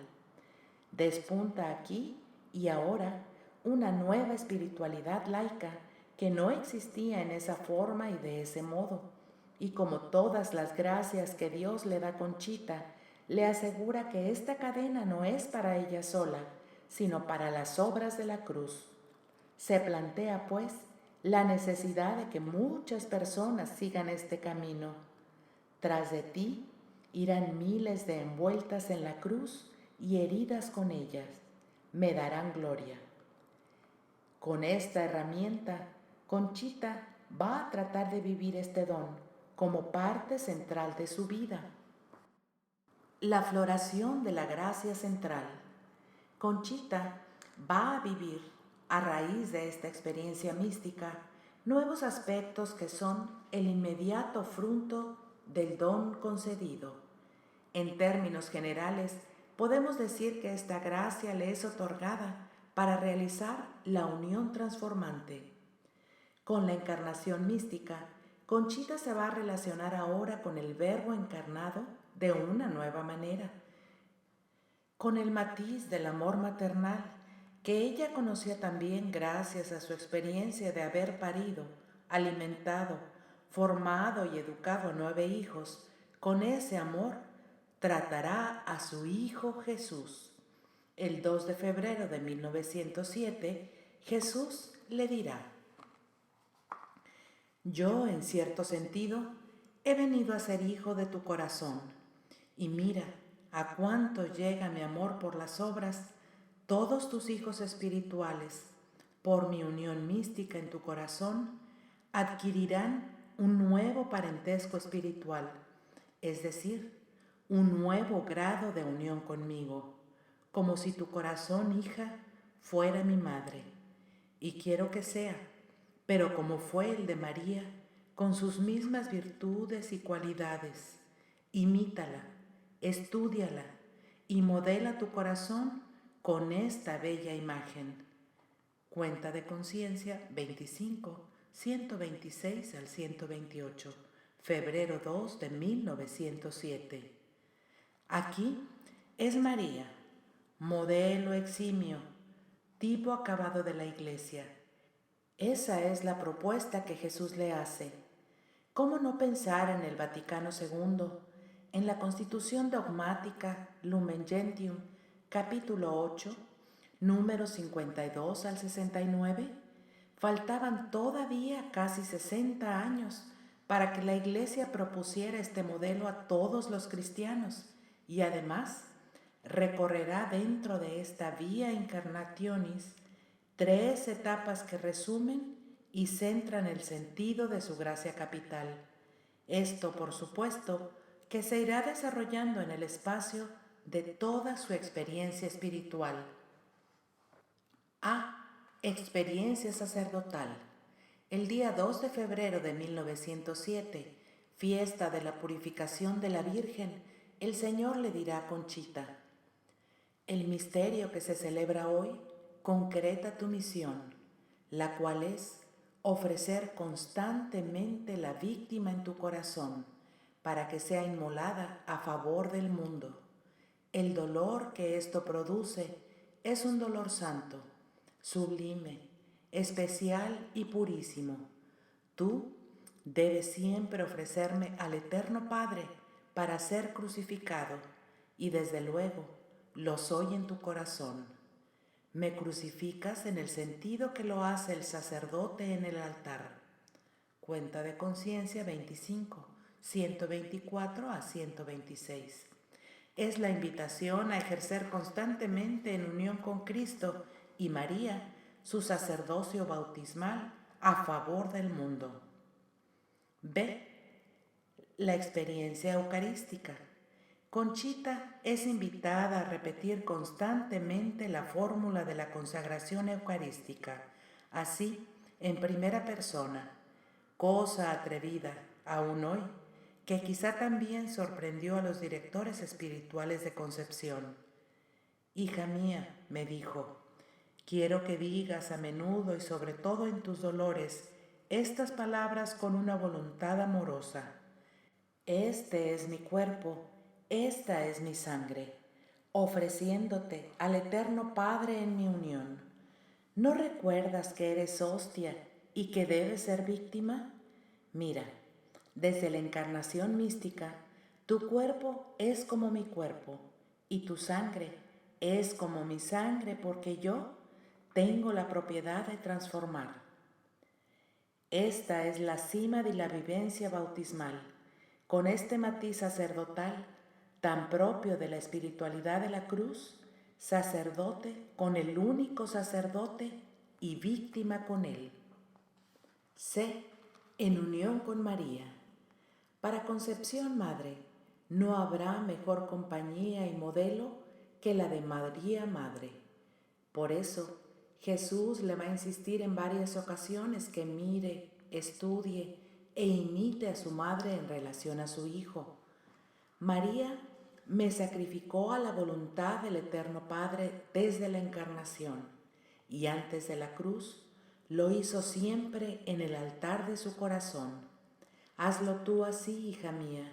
Despunta aquí y ahora una nueva espiritualidad laica que no existía en esa forma y de ese modo. Y como todas las gracias que Dios le da a Conchita le asegura que esta cadena no es para ella sola, sino para las obras de la cruz. Se plantea, pues, la necesidad de que muchas personas sigan este camino. Tras de ti irán miles de envueltas en la cruz y heridas con ellas. Me darán gloria. Con esta herramienta, Conchita va a tratar de vivir este don como parte central de su vida. La floración de la gracia central. Conchita va a vivir, a raíz de esta experiencia mística, nuevos aspectos que son el inmediato fruto del don concedido. En términos generales, podemos decir que esta gracia le es otorgada para realizar la unión transformante. Con la encarnación mística, Conchita se va a relacionar ahora con el Verbo encarnado de una nueva manera, con el matiz del amor maternal que ella conocía también gracias a su experiencia de haber parido, alimentado, formado y educado a 9 hijos. Con ese amor tratará a su Hijo Jesús. El 2 de febrero de 1907, Jesús le dirá: yo, en cierto sentido, he venido a ser hijo de tu corazón, y mira a cuánto llega mi amor por las obras. Todos tus hijos espirituales, por mi unión mística en tu corazón, adquirirán un nuevo parentesco espiritual, es decir, un nuevo grado de unión conmigo, como si tu corazón, hija, fuera mi madre. Y quiero que sea, pero como fue el de María, con sus mismas virtudes y cualidades. Imítala, estúdiala y modela tu corazón con esta bella imagen. Cuenta de Conciencia 25, 126 al 128, febrero 2 de 1907. Aquí es María, modelo eximio, tipo acabado de la Iglesia. Esa es la propuesta que Jesús le hace. ¿Cómo no pensar en el Vaticano II, en la Constitución Dogmática Lumen Gentium, capítulo 8, números 52 al 69? Faltaban todavía casi 60 años para que la Iglesia propusiera este modelo a todos los cristianos y además recorrerá dentro de esta Via Incarnationis 3 etapas que resumen y centran el sentido de su gracia capital. Esto, por supuesto, que se irá desarrollando en el espacio de toda su experiencia espiritual. A. Experiencia sacerdotal. El día 2 de febrero de 1907, fiesta de la purificación de la Virgen, el Señor le dirá a Conchita: el misterio que se celebra hoy concreta tu misión, la cual es ofrecer constantemente la víctima en tu corazón para que sea inmolada a favor del mundo. El dolor que esto produce es un dolor santo, sublime, especial y purísimo. Tú debes siempre ofrecerme al Eterno Padre para ser crucificado, y desde luego lo soy en tu corazón. Me crucificas en el sentido que lo hace el sacerdote en el altar. Cuenta de Conciencia 25, 124 a 126. Es la invitación a ejercer constantemente en unión con Cristo y María su sacerdocio bautismal a favor del mundo. B. La experiencia eucarística. Conchita es invitada a repetir constantemente la fórmula de la consagración eucarística, así en primera persona, cosa atrevida, aún hoy, que quizá también sorprendió a los directores espirituales de Concepción. Hija mía, me dijo, quiero que digas a menudo y sobre todo en tus dolores estas palabras con una voluntad amorosa. Este es mi cuerpo, esta es mi sangre, ofreciéndote al Eterno Padre en mi unión. ¿No recuerdas que eres hostia y que debes ser víctima? Mira, desde la encarnación mística Tu cuerpo es como mi cuerpo y tu sangre es como mi sangre porque yo tengo la propiedad de transformar. Esta es la cima de la vivencia bautismal, con este matiz sacerdotal tan propio de la espiritualidad de la cruz, sacerdote con el único sacerdote y víctima con él. Sé en unión con María. Para Concepción Madre, no habrá mejor compañía y modelo que la de María Madre. Por eso, Jesús le va a insistir en varias ocasiones que mire, estudie e imite a su madre en relación a su hijo. María me sacrificó a la voluntad del Eterno Padre desde la encarnación y antes de la cruz lo hizo siempre en el altar de su corazón. Hazlo tú así, hija mía,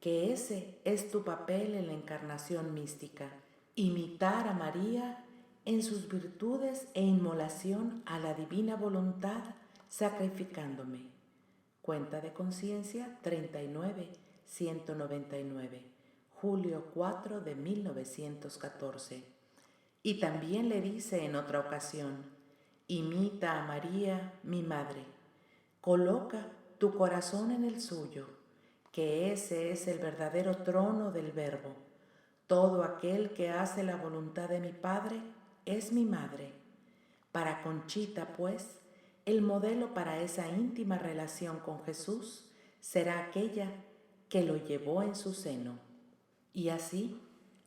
que ese es tu papel en la encarnación mística, imitar a María en sus virtudes e inmolación a la divina voluntad, sacrificándome. Cuenta de Conciencia 39-199, julio 4 de 1914. Y también le dice en otra ocasión: imita a María, mi madre, coloca tu corazón en el suyo, que ese es el verdadero trono del Verbo. Todo aquel que hace la voluntad de mi Padre es mi madre. Para Conchita, pues, el modelo para esa íntima relación con Jesús será aquella que lo llevó en su seno. Y así,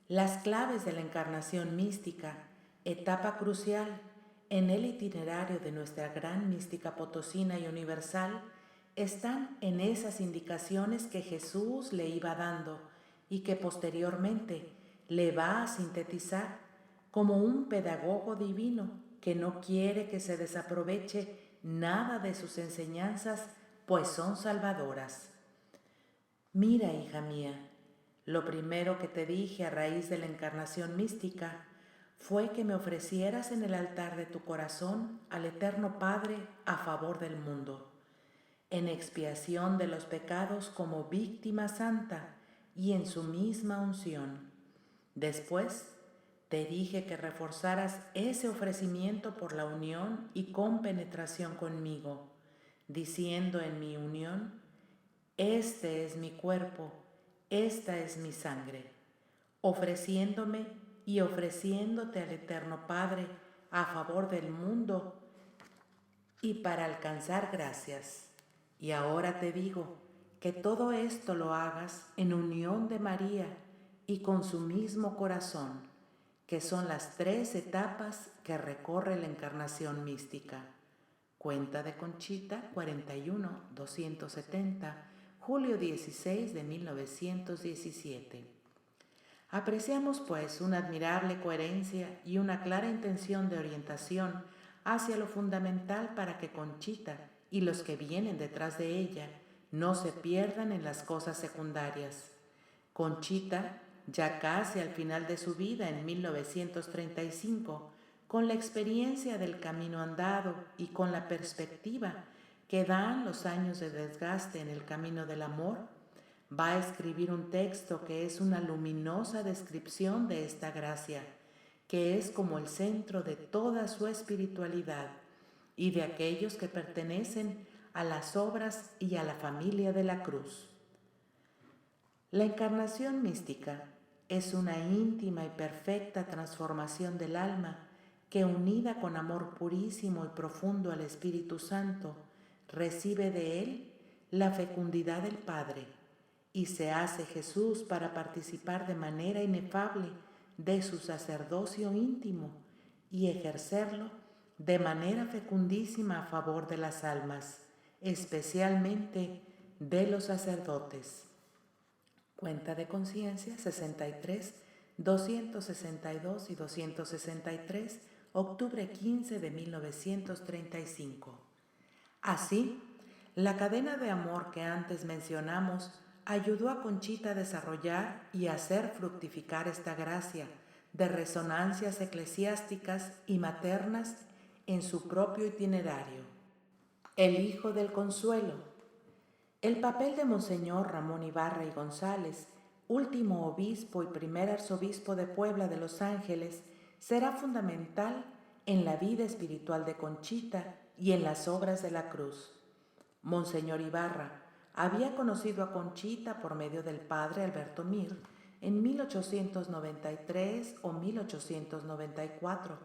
las claves de la encarnación mística, etapa crucial en el itinerario de nuestra gran mística potosina y universal, están en esas indicaciones que Jesús le iba dando y que posteriormente le va a sintetizar como un pedagogo divino que no quiere que se desaproveche nada de sus enseñanzas, pues son salvadoras. Mira, hija mía, lo primero que te dije a raíz de la encarnación mística fue que me ofrecieras en el altar de tu corazón al Eterno Padre a favor del mundo, en expiación de los pecados como víctima santa y en su misma unción. Después te dije que reforzaras ese ofrecimiento por la unión y compenetración conmigo, diciendo en mi unión: este es mi cuerpo, esta es mi sangre, ofreciéndome y ofreciéndote al Eterno Padre a favor del mundo y para alcanzar gracias. Y ahora te digo que todo esto lo hagas en unión de María y con su mismo corazón, que son las 3 etapas que recorre la encarnación mística. Cuenta de Conchita 41-270, julio 16 de 1917. Apreciamos pues una admirable coherencia y una clara intención de orientación hacia lo fundamental para que Conchita y los que vienen detrás de ella no se pierdan en las cosas secundarias. Conchita, ya casi al final de su vida en 1935, con la experiencia del camino andado y con la perspectiva que dan los años de desgaste en el camino del amor, va a escribir un texto que es una luminosa descripción de esta gracia, que es como el centro de toda su espiritualidad y de aquellos que pertenecen a las obras y a la familia de la cruz. La encarnación mística es una íntima y perfecta transformación del alma que, unida con amor purísimo y profundo al Espíritu Santo, recibe de él la fecundidad del Padre y se hace Jesús para participar de manera inefable de su sacerdocio íntimo y ejercerlo de manera fecundísima a favor de las almas, especialmente de los sacerdotes. Cuenta de Conciencia 63, 262 y 263, octubre 15 de 1935. Así, la cadena de amor que antes mencionamos ayudó a Conchita a desarrollar y hacer fructificar esta gracia de resonancias eclesiásticas y maternas en su propio itinerario. El Hijo del Consuelo. El papel de Monseñor Ramón Ibarra y González último obispo y primer arzobispo de Puebla de Los Ángeles, será fundamental en la vida espiritual de Conchita y en las obras de la cruz. Monseñor Ibarra había conocido a Conchita por medio del padre Alberto Mir en 1893 o 1894,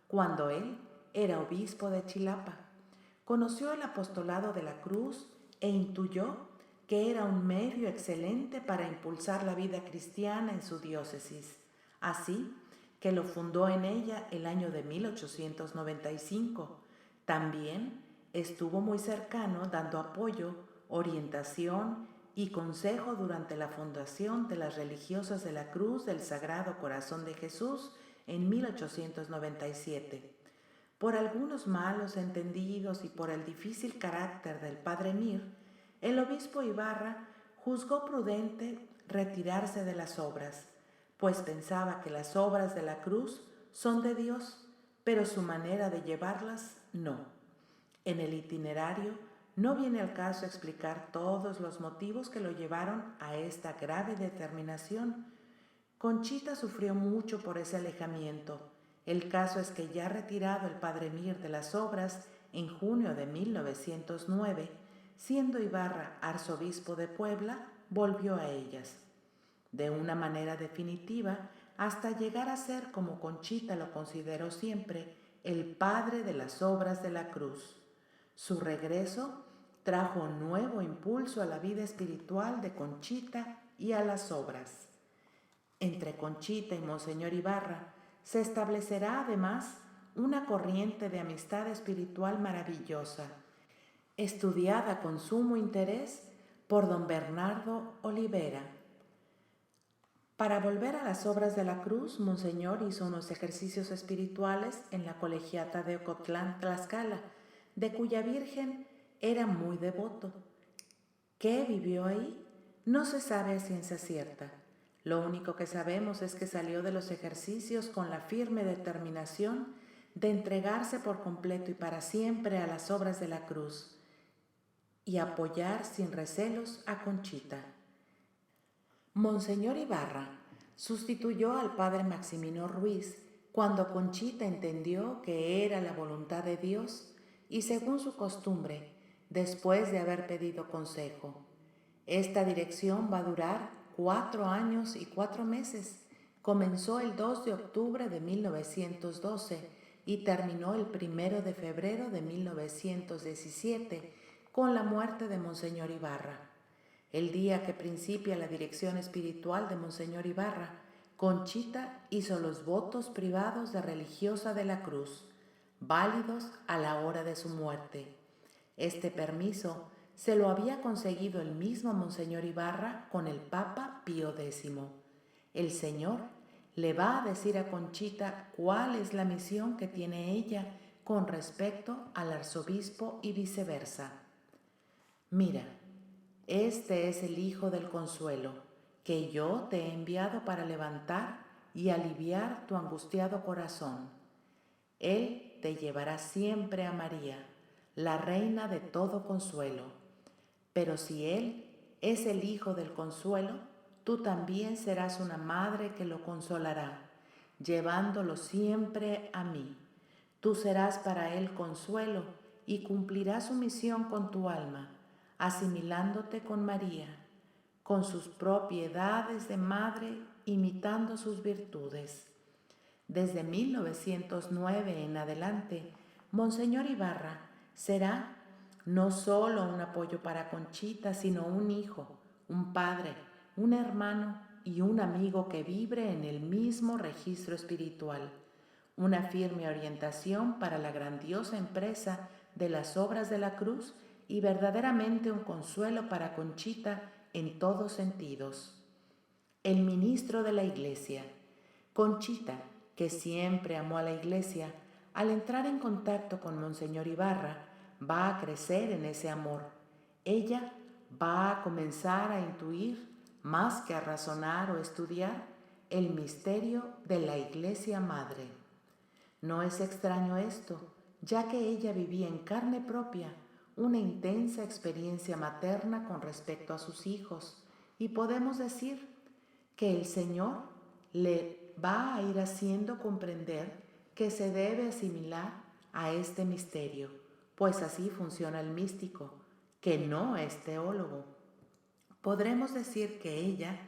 cuando él era obispo de Chilapa. Conoció el apostolado de la cruz e intuyó que era un medio excelente para impulsar la vida cristiana en su diócesis. Así que lo fundó en ella el año de 1895. También estuvo muy cercano dando apoyo, orientación y consejo durante la fundación de las Religiosas de la Cruz del Sagrado Corazón de Jesús en 1897. Por algunos malos entendidos y por el difícil carácter del padre Mir, el obispo Ibarra juzgó prudente retirarse de las obras, pues pensaba que las obras de la cruz son de Dios, pero su manera de llevarlas no. En el itinerario no viene al caso explicar todos los motivos que lo llevaron a esta grave determinación. Conchita sufrió mucho por ese alejamiento. El caso es que ya retirado el padre Mir de las obras en junio de 1909, siendo Ibarra arzobispo de Puebla, volvió a ellas. De una manera definitiva, hasta llegar a ser, como Conchita lo consideró siempre, el padre de las obras de la cruz. Su regreso trajo nuevo impulso a la vida espiritual de Conchita y a las obras. Entre Conchita y Monseñor Ibarra se establecerá además una corriente de amistad espiritual maravillosa, estudiada con sumo interés por don Bernardo Olivera. Para volver a las obras de la cruz, Monseñor hizo unos ejercicios espirituales en la colegiata de Ocotlán, Tlaxcala, de cuya Virgen era muy devoto. ¿Qué vivió ahí? No se sabe a ciencia cierta. Lo único que sabemos es que salió de los ejercicios con la firme determinación de entregarse por completo y para siempre a las obras de la cruz y apoyar sin recelos a Conchita. Monseñor Ibarra sustituyó al padre Maximino Ruiz cuando Conchita entendió que era la voluntad de Dios y según su costumbre, después de haber pedido consejo. Esta dirección va a durar 4 años y 4 meses. Comenzó el 2 de octubre de 1912 y terminó el 1 de febrero de 1917 con la muerte de Monseñor Ibarra. El día que principia la dirección espiritual de Monseñor Ibarra, Conchita hizo los votos privados de religiosa de la cruz, válidos a la hora de su muerte. Este permiso se lo había conseguido el mismo Monseñor Ibarra con el Papa Pío X. El Señor le va a decir a Conchita cuál es la misión que tiene ella con respecto al arzobispo y viceversa. Mira, este es el Hijo del Consuelo, que yo te he enviado para levantar y aliviar tu angustiado corazón. Él te llevará siempre a María, la reina de todo consuelo. Pero si Él es el Hijo del Consuelo, tú también serás una madre que lo consolará, llevándolo siempre a mí. Tú serás para Él consuelo y cumplirás su misión con tu alma, asimilándote con María, con sus propiedades de madre, imitando sus virtudes. Desde 1909 en adelante, Monseñor Ibarra será no solo un apoyo para Conchita, sino un hijo, un padre, un hermano y un amigo que vibre en el mismo registro espiritual, una firme orientación para la grandiosa empresa de las obras de la cruz y verdaderamente un consuelo para Conchita en todos sentidos. El ministro de la Iglesia. Conchita, que siempre amó a la Iglesia, al entrar en contacto con Monseñor Ibarra, va a crecer en ese amor. Ella va a comenzar a intuir, más que a razonar o estudiar, el misterio de la Iglesia Madre. No es extraño esto, ya que ella vivía en carne propia una intensa experiencia materna con respecto a sus hijos, y podemos decir que el Señor le va a ir haciendo comprender que se debe asimilar a este misterio, pues así funciona el místico, que no es teólogo. Podremos decir que ella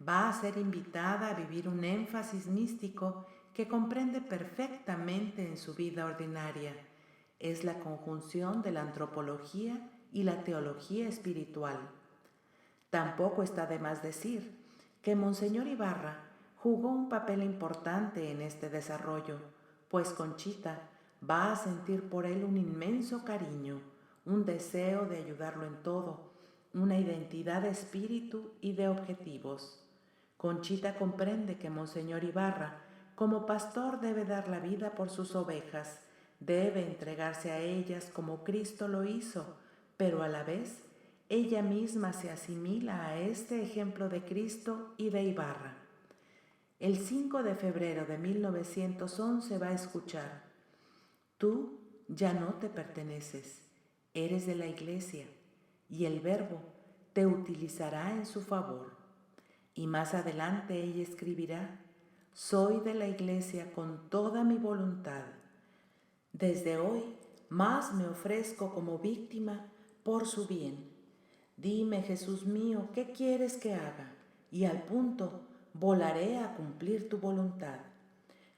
va a ser invitada a vivir un énfasis místico que comprende perfectamente en su vida ordinaria. Es la conjunción de la antropología y la teología espiritual. Tampoco está de más decir que Monseñor Ibarra jugó un papel importante en este desarrollo, pues Conchita va a sentir por él un inmenso cariño, un deseo de ayudarlo en todo, una identidad de espíritu y de objetivos. Conchita comprende que Monseñor Ibarra, como pastor, debe dar la vida por sus ovejas, debe entregarse a ellas como Cristo lo hizo, pero a la vez ella misma se asimila a este ejemplo de Cristo y de Ibarra. El 5 de febrero de 1911 va a escuchar: tú ya no te perteneces, eres de la Iglesia, y el Verbo te utilizará en su favor. Y más adelante ella escribirá: soy de la Iglesia con toda mi voluntad. Desde hoy más me ofrezco como víctima por su bien. Dime, Jesús mío, ¿qué quieres que haga? Y al punto volaré a cumplir tu voluntad.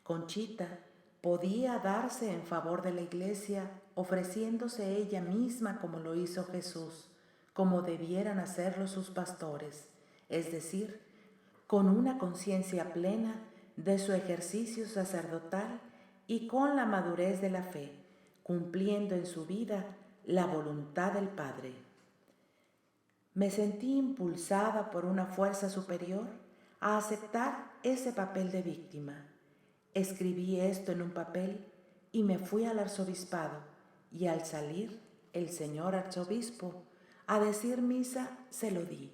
Conchita podía darse en favor de la Iglesia, ofreciéndose ella misma como lo hizo Jesús, como debieran hacerlo sus pastores, es decir, con una conciencia plena de su ejercicio sacerdotal y con la madurez de la fe, cumpliendo en su vida la voluntad del Padre. Me sentí impulsada por una fuerza superior a aceptar ese papel de víctima. Escribí esto en un papel y me fui al arzobispado, y al salir el señor arzobispo a decir misa se lo di.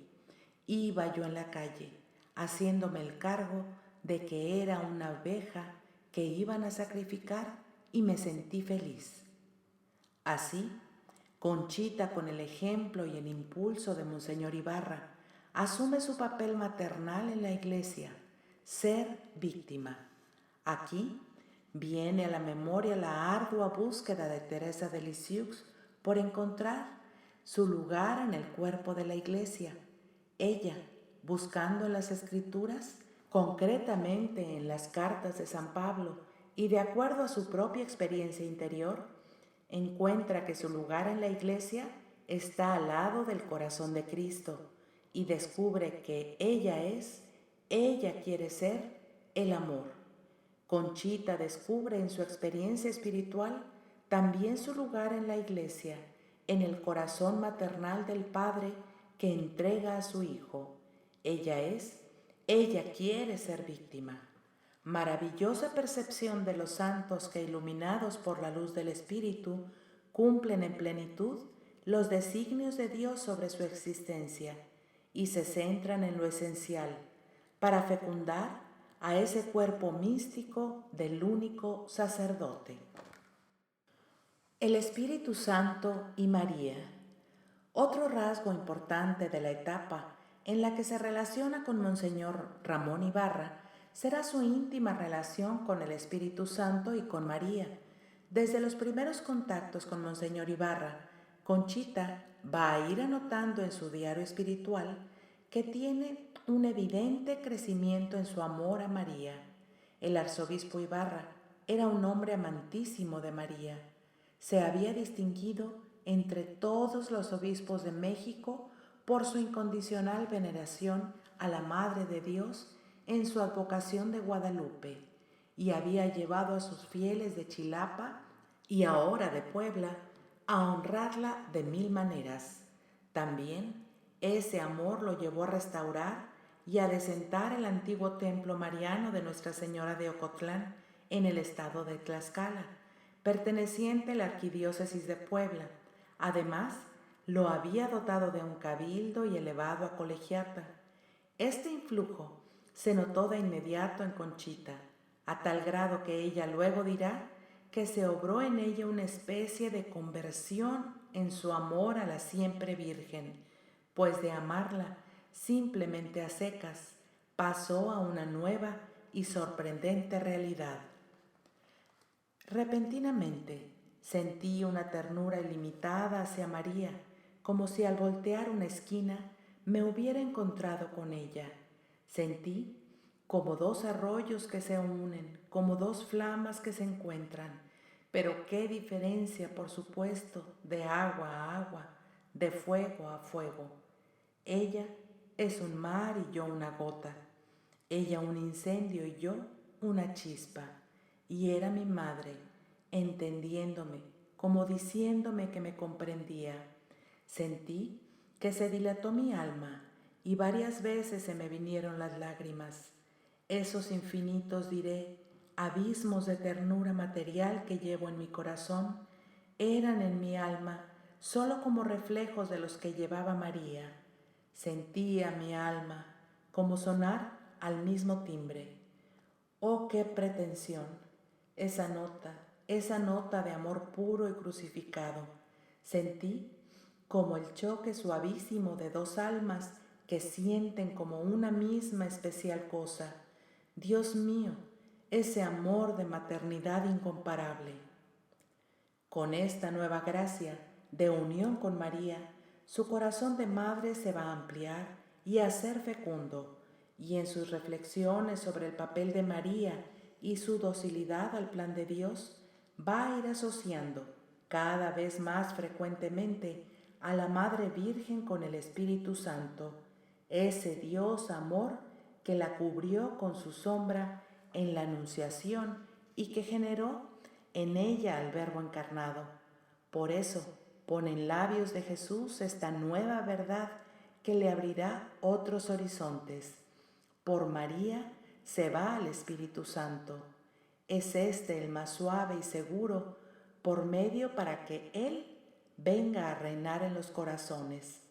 Iba yo en la calle, haciéndome el cargo de que era una oveja que iban a sacrificar, y me sentí feliz. Así, Conchita, con el ejemplo y el impulso de Monseñor Ibarra, asume su papel maternal en la Iglesia, ser víctima. Aquí viene a la memoria la ardua búsqueda de Teresa de Lisieux por encontrar su lugar en el cuerpo de la Iglesia. Ella, buscando en las Escrituras, concretamente en las cartas de San Pablo y de acuerdo a su propia experiencia interior, encuentra que su lugar en la Iglesia está al lado del corazón de Cristo y descubre que ella quiere ser el amor. Conchita descubre en su experiencia espiritual también su lugar en la Iglesia, en el corazón maternal del Padre que entrega a su Hijo. Ella quiere ser víctima. Maravillosa percepción de los santos que, iluminados por la luz del Espíritu, cumplen en plenitud los designios de Dios sobre su existencia y se centran en lo esencial para fecundar a ese cuerpo místico del único sacerdote. El Espíritu Santo y María. Otro rasgo importante de la etapa en la que se relaciona con Monseñor Ramón Ibarra será su íntima relación con el Espíritu Santo y con María. Desde los primeros contactos con Monseñor Ibarra, Conchita va a ir anotando en su diario espiritual que tiene un evidente crecimiento en su amor a María. El arzobispo Ibarra era un hombre amantísimo de María. Se había distinguido entre todos los obispos de México por su incondicional veneración a la Madre de Dios en su advocación de Guadalupe, y había llevado a sus fieles de Chilapa y ahora de Puebla a honrarla de mil maneras. También ese amor lo llevó a restaurar y a desentar el antiguo templo mariano de Nuestra Señora de Ocotlán en el estado de Tlaxcala, perteneciente a la arquidiócesis de Puebla. Además, lo había dotado de un cabildo y elevado a colegiata. Este influjo se notó de inmediato en Conchita, a tal grado que ella luego dirá que se obró en ella una especie de conversión en su amor a la siempre Virgen, pues de amarla simplemente a secas pasó a una nueva y sorprendente realidad. Repentinamente sentí una ternura ilimitada hacia María, como si al voltear una esquina me hubiera encontrado con ella. Sentí como dos arroyos que se unen, como dos flamas que se encuentran. Pero qué diferencia, por supuesto, de agua a agua, de fuego a fuego. Ella es un mar y yo una gota. Ella un incendio y yo una chispa. Y era mi madre, entendiéndome, como diciéndome que me comprendía. Sentí que se dilató mi alma y varias veces se me vinieron las lágrimas. Esos infinitos, diré, abismos de ternura material que llevo en mi corazón, eran en mi alma solo como reflejos de los que llevaba María. Sentía mi alma como sonar al mismo timbre. Oh, qué pretensión, esa nota de amor puro y crucificado. Sentí como el choque suavísimo de dos almas que sienten como una misma especial cosa. Dios mío, ese amor de maternidad incomparable. Con esta nueva gracia de unión con María, su corazón de madre se va a ampliar y a ser fecundo, y en sus reflexiones sobre el papel de María y su docilidad al plan de Dios, va a ir asociando cada vez más frecuentemente a la Madre Virgen con el Espíritu Santo, ese Dios amor que la cubrió con su sombra en la Anunciación y que generó en ella al Verbo encarnado. Por eso pone en labios de Jesús esta nueva verdad que le abrirá otros horizontes. Por María se va al Espíritu Santo. Es este el más suave y seguro por medio para que Él venga a reinar en los corazones.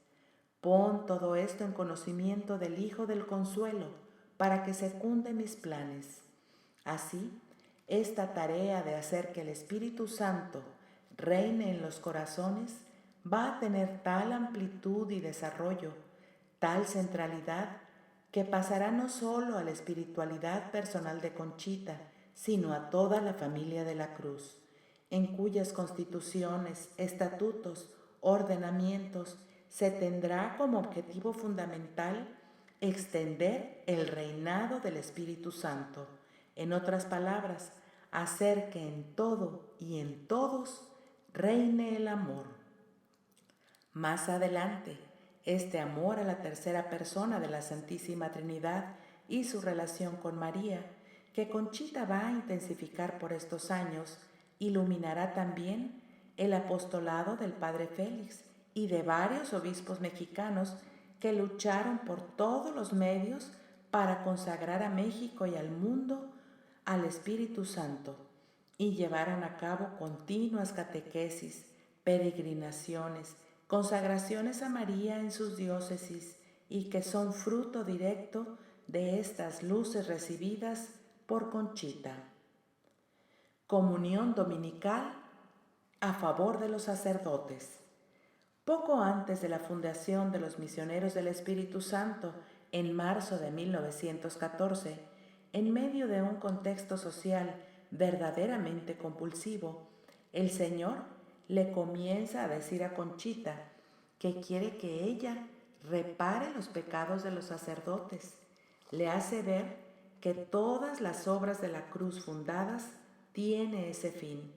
Pon todo esto en conocimiento del Hijo del Consuelo para que secunde mis planes. Así, esta tarea de hacer que el Espíritu Santo reine en los corazones va a tener tal amplitud y desarrollo, tal centralidad, que pasará no solo a la espiritualidad personal de Conchita, sino a toda la familia de la Cruz, en cuyas constituciones, estatutos, ordenamientos se tendrá como objetivo fundamental extender el reinado del Espíritu Santo. En otras palabras, hacer que en todo y en todos reine el amor. Más adelante, este amor a la tercera persona de la Santísima Trinidad y su relación con María, que Conchita va a intensificar por estos años, iluminará también el apostolado del Padre Félix y de varios obispos mexicanos que lucharon por todos los medios para consagrar a México y al mundo al Espíritu Santo y llevaron a cabo continuas catequesis, peregrinaciones, consagraciones a María en sus diócesis y que son fruto directo de estas luces recibidas por Conchita. Comunión dominical a favor de los sacerdotes. Poco antes de la fundación de los Misioneros del Espíritu Santo, en marzo de 1914, en medio de un contexto social verdaderamente compulsivo, el Señor le comienza a decir a Conchita que quiere que ella repare los pecados de los sacerdotes. Le hace ver que todas las obras de la cruz fundadas tiene ese fin.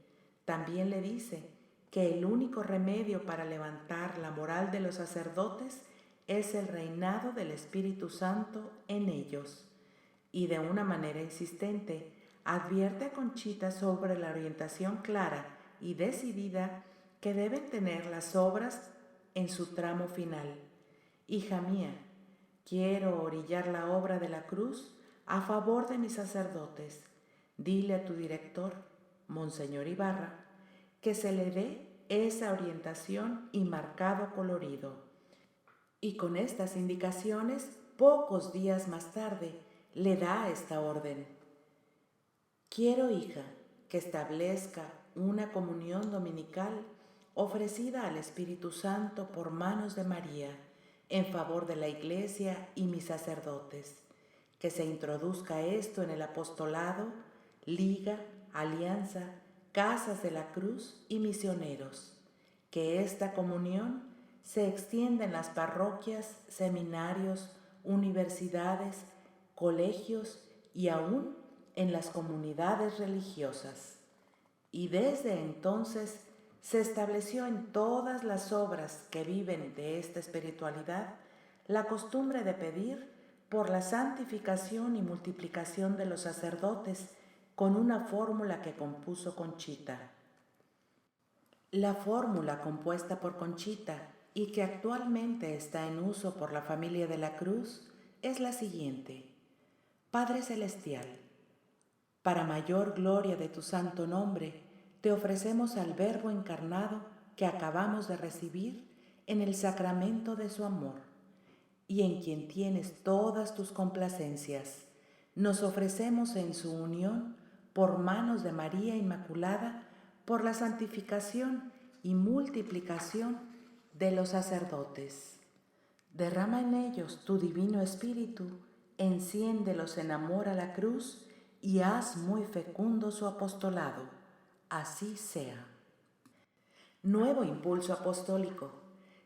También le dice que el único remedio para levantar la moral de los sacerdotes es el reinado del Espíritu Santo en ellos. Y de una manera insistente advierte a Conchita sobre la orientación clara y decidida que deben tener las obras en su tramo final. Hija mía, quiero orillar la obra de la cruz a favor de mis sacerdotes. Dile a tu director, Monseñor Ibarra, que se le dé esa orientación y marcado colorido. Y con estas indicaciones, pocos días más tarde, le da esta orden. Quiero, hija, que establezca una comunión dominical ofrecida al Espíritu Santo por manos de María, en favor de la Iglesia y mis sacerdotes, que se introduzca esto en el apostolado, liga, alianza, casas de la cruz y misioneros, que esta comunión se extienda en las parroquias, seminarios, universidades, colegios y aún en las comunidades religiosas. Y desde entonces se estableció en todas las obras que viven de esta espiritualidad la costumbre de pedir por la santificación y multiplicación de los sacerdotes con una fórmula que compuso Conchita. La fórmula compuesta por Conchita y que actualmente está en uso por la familia de la Cruz es la siguiente: Padre Celestial, para mayor gloria de tu santo nombre, te ofrecemos al Verbo encarnado que acabamos de recibir en el sacramento de su amor, y en quien tienes todas tus complacencias. Nos ofrecemos en su unión por manos de María Inmaculada, por la santificación y multiplicación de los sacerdotes. Derrama en ellos tu divino espíritu, enciéndelos en amor a la cruz y haz muy fecundo su apostolado. Así sea. Nuevo impulso apostólico.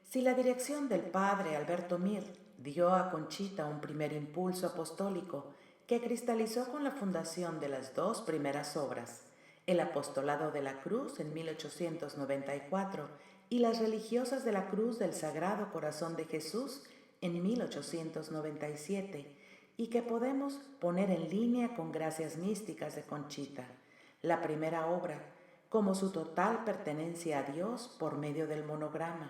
Si la dirección del padre Alberto Mir dio a Conchita un primer impulso apostólico que cristalizó con la fundación de las dos primeras obras, el Apostolado de la Cruz en 1894 y las Religiosas de la Cruz del Sagrado Corazón de Jesús en 1897, y que podemos poner en línea con Gracias Místicas de Conchita, la primera obra, como su total pertenencia a Dios por medio del monograma,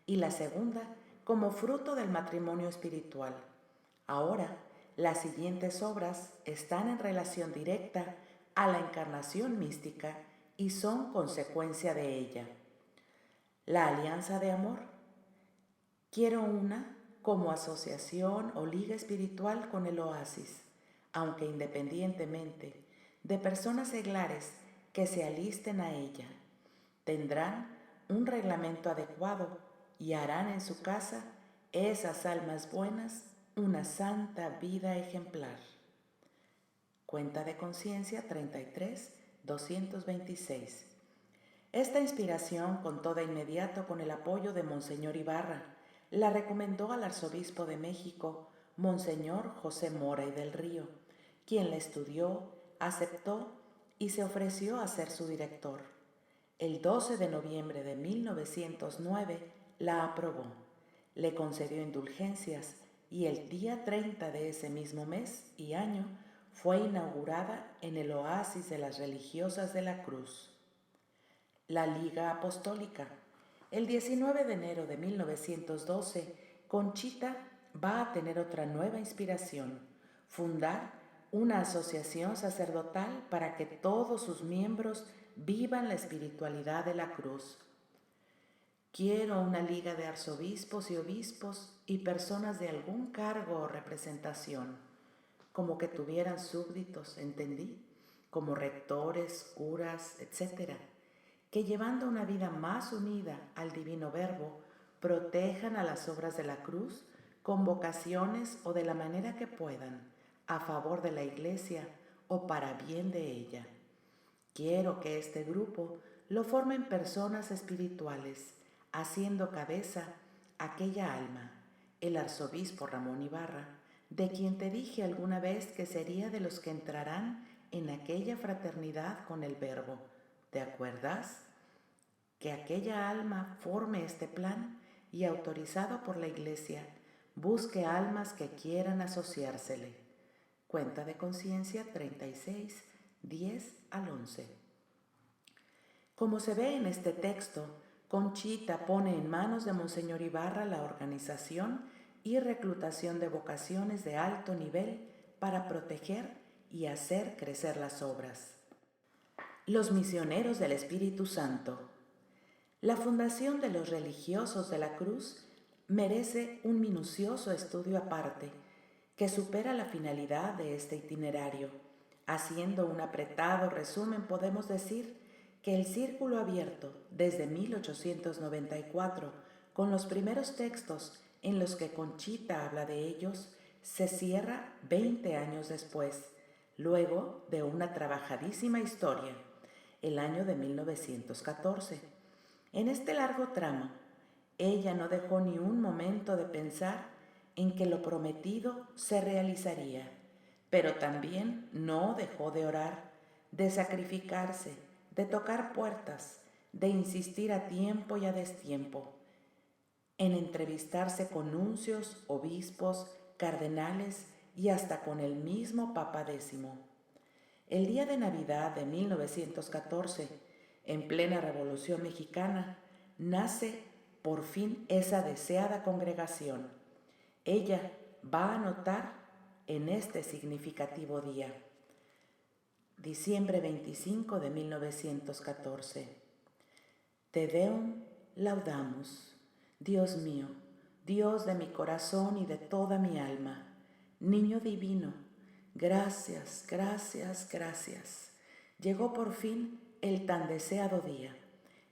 y la segunda como fruto del matrimonio espiritual. Ahora, las siguientes obras están en relación directa a la encarnación mística y son consecuencia de ella. La alianza de amor. Quiero una como asociación o liga espiritual con el oasis, aunque independientemente de personas seglares que se alisten a ella. Tendrán un reglamento adecuado y harán en su casa esas almas buenas una santa vida ejemplar. Cuenta de Conciencia 33, 226. Esta inspiración contó de inmediato con el apoyo de Monseñor Ibarra. La recomendó al arzobispo de México, Monseñor José Mora y del Río, quien la estudió, aceptó y se ofreció a ser su director. El 12 de noviembre de 1909 la aprobó, le concedió indulgencias y el día 30 de ese mismo mes y año fue inaugurada en el oasis de las Religiosas de la Cruz. La Liga Apostólica. El 19 de enero de 1912, Conchita va a tener otra nueva inspiración: fundar una asociación sacerdotal para que todos sus miembros vivan la espiritualidad de la cruz. Quiero una liga de arzobispos y obispos y personas de algún cargo o representación, como que tuvieran súbditos, entendí, como rectores, curas, etc., que llevando una vida más unida al divino Verbo, protejan a las obras de la cruz con vocaciones o de la manera que puedan, a favor de la Iglesia o para bien de ella. Quiero que este grupo lo formen personas espirituales, haciendo cabeza aquella alma, el arzobispo Ramón Ibarra, de quien te dije alguna vez que sería de los que entrarán en aquella fraternidad con el Verbo. ¿Te acuerdas? Que aquella alma forme este plan y, autorizado por la Iglesia, busque almas que quieran asociársele. Cuenta de Conciencia 36, 10 al 11. Como se ve en este texto, Conchita pone en manos de Monseñor Ibarra la organización y reclutación de vocaciones de alto nivel para proteger y hacer crecer las obras. Los misioneros del Espíritu Santo. La fundación de los Religiosos de la Cruz merece un minucioso estudio aparte que supera la finalidad de este itinerario. Haciendo un apretado resumen, podemos decir que el círculo abierto desde 1894, con los primeros textos en los que Conchita habla de ellos, se cierra 20 años después, luego de una trabajadísima historia, el año de 1914. En este largo tramo, ella no dejó ni un momento de pensar en que lo prometido se realizaría, pero también no dejó de orar, de sacrificarse, de tocar puertas, de insistir a tiempo y a destiempo, en entrevistarse con nuncios, obispos, cardenales y hasta con el mismo Papa X. El día de Navidad de 1914, en plena Revolución Mexicana, nace por fin esa deseada congregación. Ella va a anotar en este significativo día, diciembre 25 de 1914. Te Deum laudamus, Dios mío, Dios de mi corazón y de toda mi alma, niño divino, gracias, gracias, gracias. Llegó por fin el tan deseado día,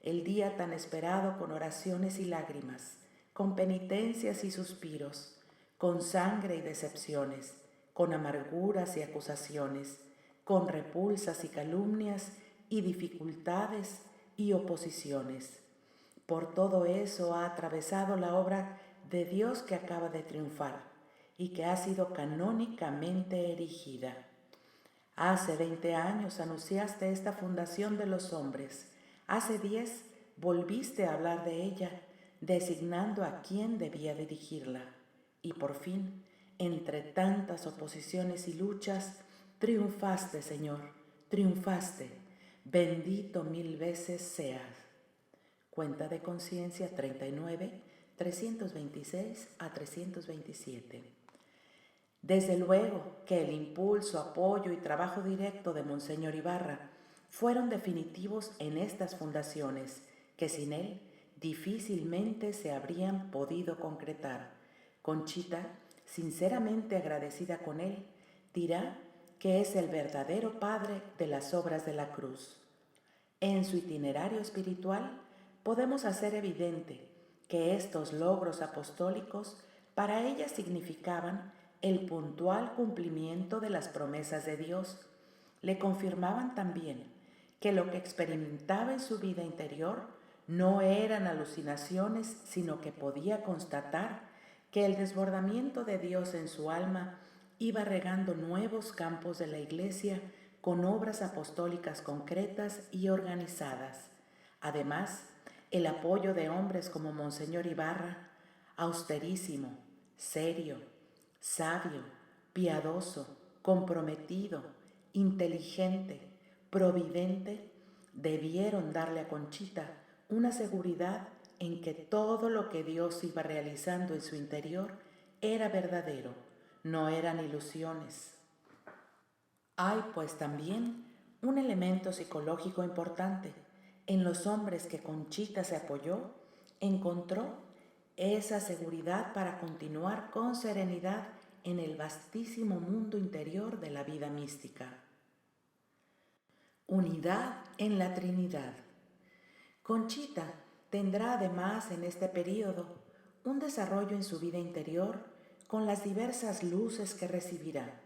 el día tan esperado con oraciones y lágrimas, con penitencias y suspiros, con sangre y decepciones, con amarguras y acusaciones, con repulsas y calumnias y dificultades y oposiciones. Por todo eso ha atravesado la obra de Dios que acaba de triunfar y que ha sido canónicamente erigida. Hace 20 años anunciaste esta fundación de los hombres. Hace 10 volviste a hablar de ella, designando a quién debía dirigirla. Y por fin, entre tantas oposiciones y luchas, triunfaste, Señor, triunfaste. Bendito 1000 veces seas. Cuenta de Conciencia 39, 326 a 327. Desde luego que el impulso, apoyo y trabajo directo de Monseñor Ibarra fueron definitivos en estas fundaciones, que sin él difícilmente se habrían podido concretar. Conchita, sinceramente agradecida con él, dirá que es el verdadero padre de las obras de la cruz. En su itinerario espiritual podemos hacer evidente que estos logros apostólicos para ella significaban el puntual cumplimiento de las promesas de Dios. Le confirmaban también que lo que experimentaba en su vida interior no eran alucinaciones, sino que podía constatar que el desbordamiento de Dios en su alma iba regando nuevos campos de la Iglesia con obras apostólicas concretas y organizadas. Además, el apoyo de hombres como Monseñor Ibarra, austerísimo, serio, sabio, piadoso, comprometido, inteligente, providente, debieron darle a Conchita una seguridad en que todo lo que Dios iba realizando en su interior era verdadero, no eran ilusiones. Hay pues también un elemento psicológico importante. En los hombres que Conchita se apoyó, encontró esa seguridad para continuar con serenidad en el vastísimo mundo interior de la vida mística. Unidad en la Trinidad. Conchita tendrá además en este periodo un desarrollo en su vida interior con las diversas luces que recibirá.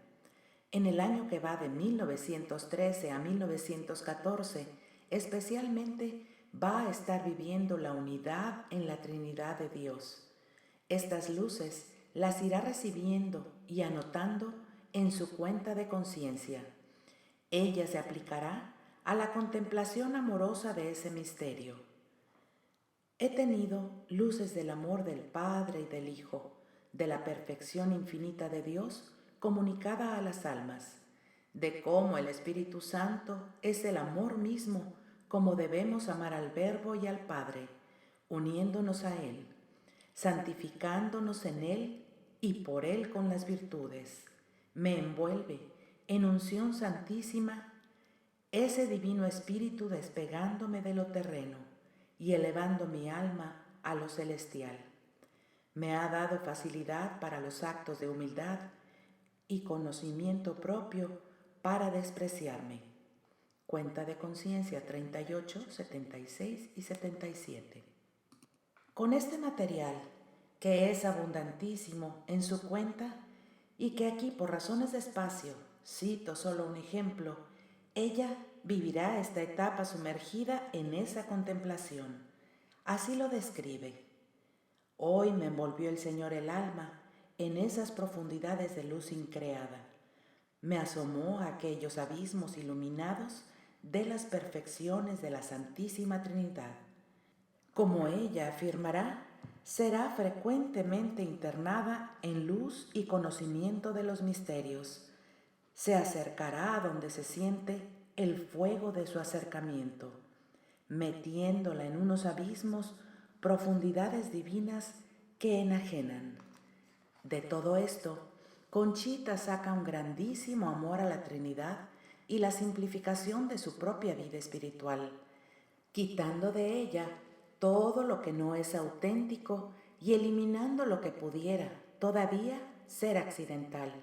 En el año que va de 1913 a 1914, especialmente va a estar viviendo la unidad en la Trinidad de Dios. Estas luces las irá recibiendo y anotando en su cuenta de conciencia. Ella se aplicará a la contemplación amorosa de ese misterio. He tenido luces del amor del Padre y del Hijo, de la perfección infinita de Dios comunicada a las almas, de cómo el Espíritu Santo es el amor mismo, como debemos amar al Verbo y al Padre, uniéndonos a Él, santificándonos en Él y por Él con las virtudes. Me envuelve en unción santísima ese divino Espíritu despegándome de lo terreno y elevando mi alma a lo celestial. Me ha dado facilidad para los actos de humildad y conocimiento propio para despreciarme. Cuenta de Conciencia 38, 76 y 77. Con este material, que es abundantísimo en su cuenta, y que aquí por razones de espacio, cito solo un ejemplo, ella vivirá esta etapa sumergida en esa contemplación. Así lo describe. Hoy me envolvió el Señor el alma en esas profundidades de luz increada. Me asomó a aquellos abismos iluminados de las perfecciones de la Santísima Trinidad. Como ella afirmará, será frecuentemente internada en luz y conocimiento de los misterios. Se acercará a donde se siente el fuego de su acercamiento, metiéndola en unos abismos, profundidades divinas que enajenan. De todo esto, Conchita saca un grandísimo amor a la Trinidad y la simplificación de su propia vida espiritual, quitando de ella todo lo que no es auténtico y eliminando lo que pudiera todavía ser accidental.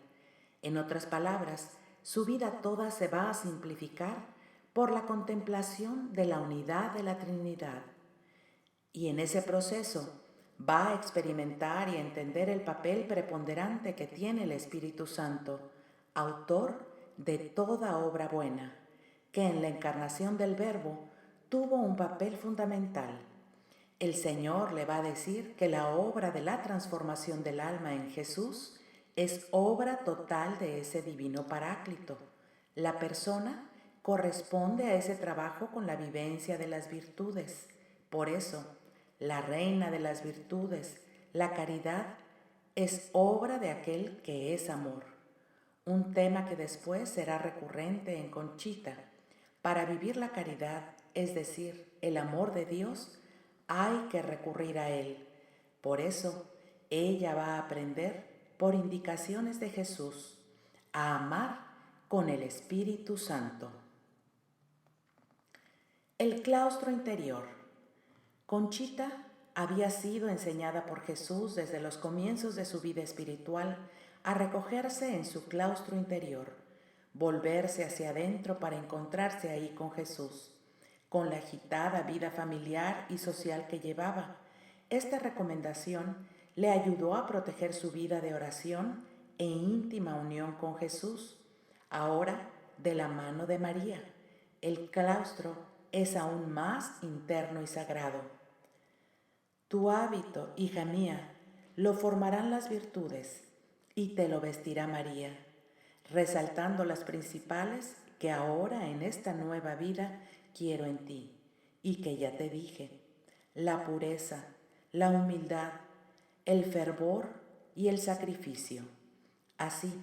En otras palabras, su vida toda se va a simplificar por la contemplación de la unidad de la Trinidad. Y en ese proceso va a experimentar y entender el papel preponderante que tiene el Espíritu Santo, autor de toda obra buena, que en la encarnación del Verbo tuvo un papel fundamental. El Señor le va a decir que la obra de la transformación del alma en Jesús es obra total de ese divino Paráclito. La persona corresponde a ese trabajo con la vivencia de las virtudes. Por eso, la reina de las virtudes, la caridad, es obra de aquel que es amor. Un tema que después será recurrente en Conchita. Para vivir la caridad, es decir, el amor de Dios, hay que recurrir a Él. Por eso, ella va a aprender, por indicaciones de Jesús, a amar con el Espíritu Santo. El claustro interior. Conchita había sido enseñada por Jesús desde los comienzos de su vida espiritual a recogerse en su claustro interior, volverse hacia adentro para encontrarse ahí con Jesús. Con la agitada vida familiar y social que llevaba, esta recomendación le ayudó a proteger su vida de oración e íntima unión con Jesús. Ahora, de la mano de María, el claustro es aún más interno y sagrado. Tu hábito, hija mía, lo formarán las virtudes y te lo vestirá María, resaltando las principales que ahora en esta nueva vida quiero en ti y que ya te dije: la pureza, la humildad, el fervor y el sacrificio. Así,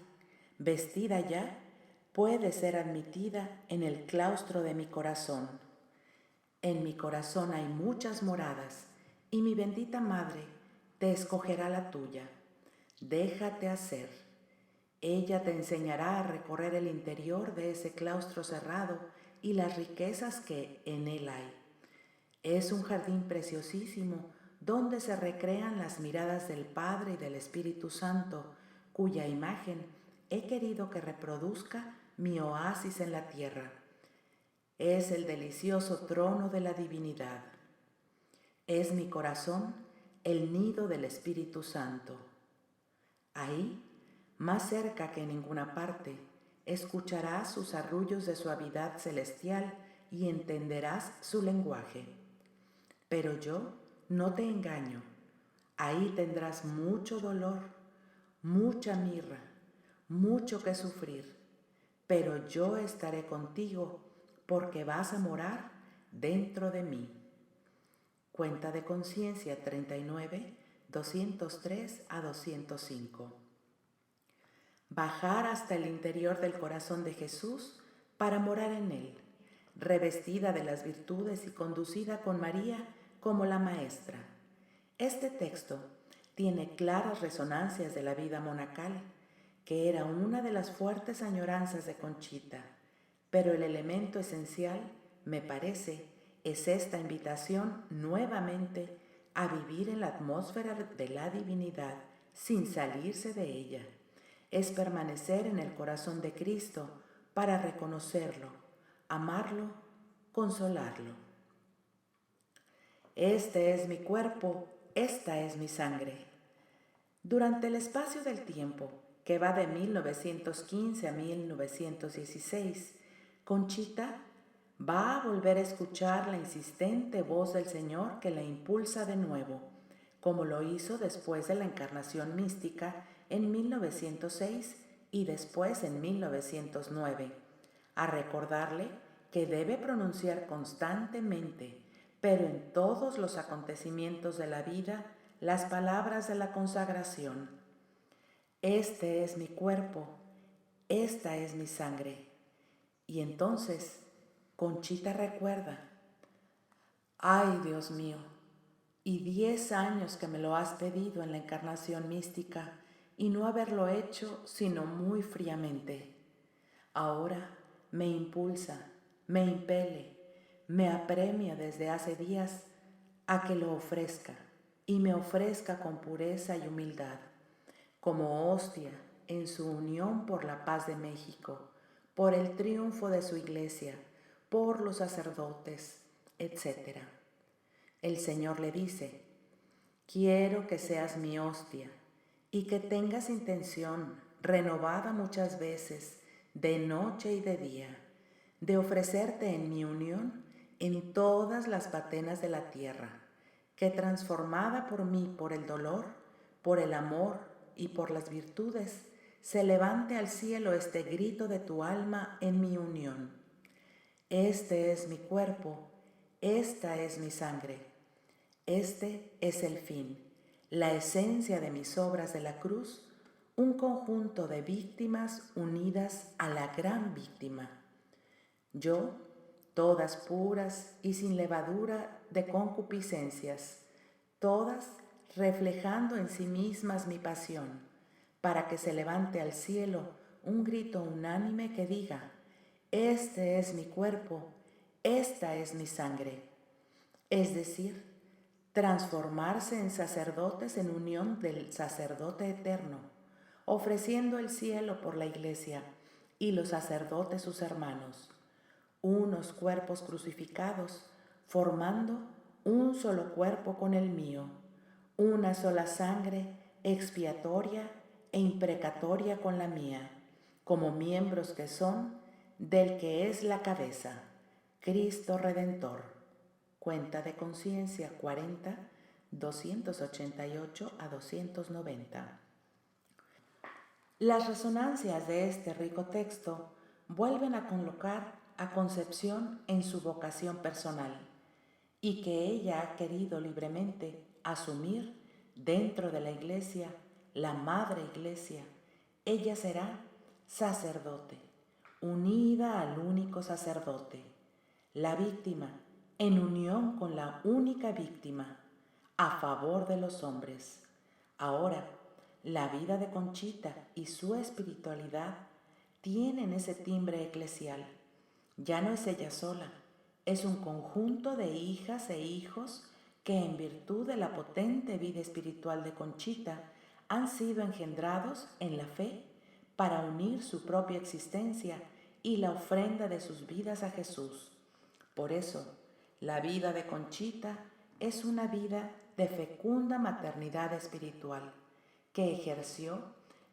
vestida ya, puede ser admitida en el claustro de mi corazón. En mi corazón hay muchas moradas y mi bendita Madre te escogerá la tuya. Déjate hacer. Ella te enseñará a recorrer el interior de ese claustro cerrado y las riquezas que en él hay. Es un jardín preciosísimo donde se recrean las miradas del Padre y del Espíritu Santo, cuya imagen he querido que reproduzca mi oasis en la tierra. Es el delicioso trono de la divinidad. Es mi corazón el nido del Espíritu Santo. Ahí, más cerca que en ninguna parte, escucharás sus arrullos de suavidad celestial y entenderás su lenguaje. Pero yo no te engaño. Ahí tendrás mucho dolor, mucha mirra, mucho que sufrir, pero yo estaré contigo porque vas a morar dentro de mí. Cuenta de Conciencia 39, 203 a 205. Bajar hasta el interior del corazón de Jesús para morar en él, revestida de las virtudes y conducida con María como la maestra. Este texto tiene claras resonancias de la vida monacal, que era una de las fuertes añoranzas de Conchita, pero el elemento esencial, me parece, es esta invitación nuevamente a vivir en la atmósfera de la divinidad sin salirse de ella. Es permanecer en el corazón de Cristo para reconocerlo, amarlo, consolarlo. Este es mi cuerpo, esta es mi sangre. Durante el espacio del tiempo que va de 1915 a 1916, Conchita va a volver a escuchar la insistente voz del Señor que la impulsa de nuevo, como lo hizo después de la encarnación mística en 1906 y después en 1909, a recordarle que debe pronunciar constantemente, pero en todos los acontecimientos de la vida, las palabras de la consagración. Este es mi cuerpo, esta es mi sangre. Y entonces Conchita recuerda, ay Dios mío, y 10 años que me lo has pedido en la encarnación mística y no haberlo hecho sino muy fríamente. Ahora me impulsa, me impele, me apremia desde hace días a que lo ofrezca y me ofrezca con pureza y humildad, como hostia en su unión por la paz de México, por el triunfo de su iglesia, por los sacerdotes, etc. El Señor le dice, quiero que seas mi hostia y que tengas intención, renovada muchas veces, de noche y de día, de ofrecerte en mi unión en todas las patenas de la tierra, que transformada por mí por el dolor, por el amor y por las virtudes, se levante al cielo este grito de tu alma en mi unión. Este es mi cuerpo, esta es mi sangre. Este es el fin, la esencia de mis obras de la cruz, un conjunto de víctimas unidas a la gran víctima. Yo, todas puras y sin levadura de concupiscencias, todas reflejando en sí mismas mi pasión, para que se levante al cielo un grito unánime que diga, este es mi cuerpo, esta es mi sangre. Es decir, transformarse en sacerdotes en unión del sacerdote eterno, ofreciendo el cielo por la iglesia y los sacerdotes sus hermanos, unos cuerpos crucificados, formando un solo cuerpo con el mío, una sola sangre expiatoria e imprecatoria con la mía, como miembros que son del que es la cabeza, Cristo Redentor. Cuenta de Conciencia 40, 288 a 290. Las resonancias de este rico texto vuelven a colocar a Concepción en su vocación personal y que ella ha querido libremente asumir dentro de la Iglesia, la Madre Iglesia. Ella será sacerdote, unida al único sacerdote, la víctima en unión con la única víctima, a favor de los hombres. Ahora, la vida de Conchita y su espiritualidad tienen ese timbre eclesial. Ya no es ella sola, es un conjunto de hijas e hijos que en virtud de la potente vida espiritual de Conchita han sido engendrados en la fe para unir su propia existencia y la ofrenda de sus vidas a Jesús. Por eso, la vida de Conchita es una vida de fecunda maternidad espiritual que ejerció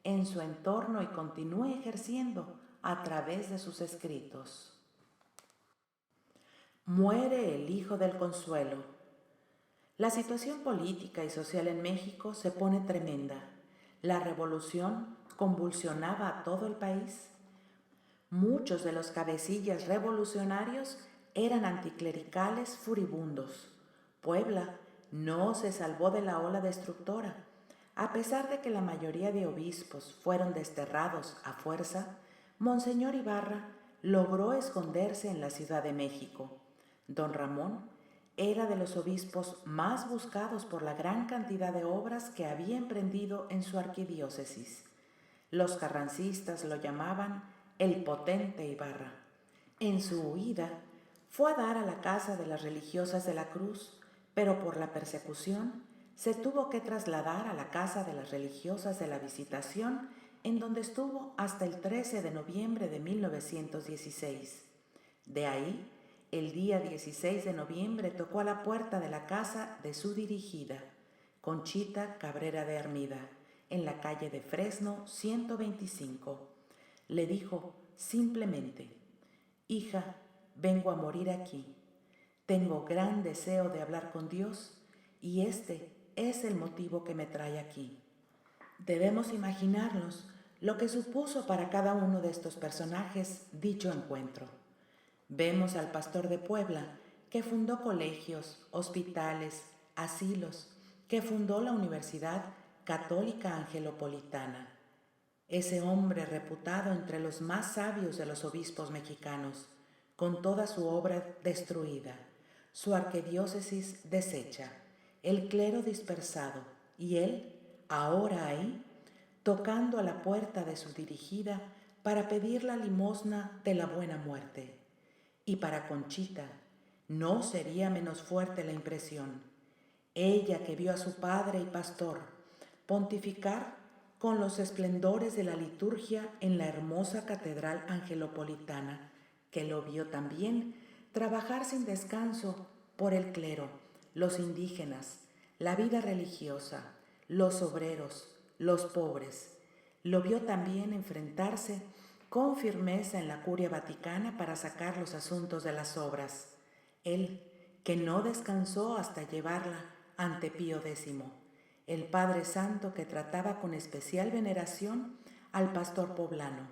en su entorno y continúa ejerciendo a través de sus escritos. Muere el hijo del consuelo. La situación política y social en México se pone tremenda. La revolución convulsionaba a todo el país. Muchos de los cabecillas revolucionarios eran anticlericales furibundos. Puebla no se salvó de la ola destructora. A pesar de que la mayoría de obispos fueron desterrados a fuerza, Monseñor Ibarra logró esconderse en la Ciudad de México. Don Ramón era de los obispos más buscados por la gran cantidad de obras que había emprendido en su arquidiócesis. Los carrancistas lo llamaban el potente Ibarra. En su huida, fue a dar a la casa de las religiosas de la Cruz, pero por la persecución se tuvo que trasladar a la casa de las religiosas de la Visitación, en donde estuvo hasta el 13 de noviembre de 1916. De ahí, el día 16 de noviembre tocó a la puerta de la casa de su dirigida, Conchita Cabrera de Armida, en la calle de Fresno 125. Le dijo simplemente: «Hija, vengo a morir aquí. Tengo gran deseo de hablar con Dios y este es el motivo que me trae aquí». Debemos imaginarnos lo que supuso para cada uno de estos personajes dicho encuentro. Vemos al pastor de Puebla, que fundó colegios, hospitales, asilos, que fundó la Universidad Católica Angelopolitana. Ese hombre reputado entre los más sabios de los obispos mexicanos, con toda su obra destruida, su arquidiócesis deshecha, el clero dispersado, y él, ahora ahí, tocando a la puerta de su dirigida para pedir la limosna de la buena muerte. Y para Conchita no sería menos fuerte la impresión. Ella que vio a su padre y pastor pontificar con los esplendores de la liturgia en la hermosa catedral angelopolitana, que lo vio también trabajar sin descanso por el clero, los indígenas, la vida religiosa, los obreros, los pobres. Lo vio también enfrentarse con firmeza en la curia vaticana para sacar los asuntos de las obras. Él, que no descansó hasta llevarla ante Pío X, el Padre Santo que trataba con especial veneración al pastor poblano.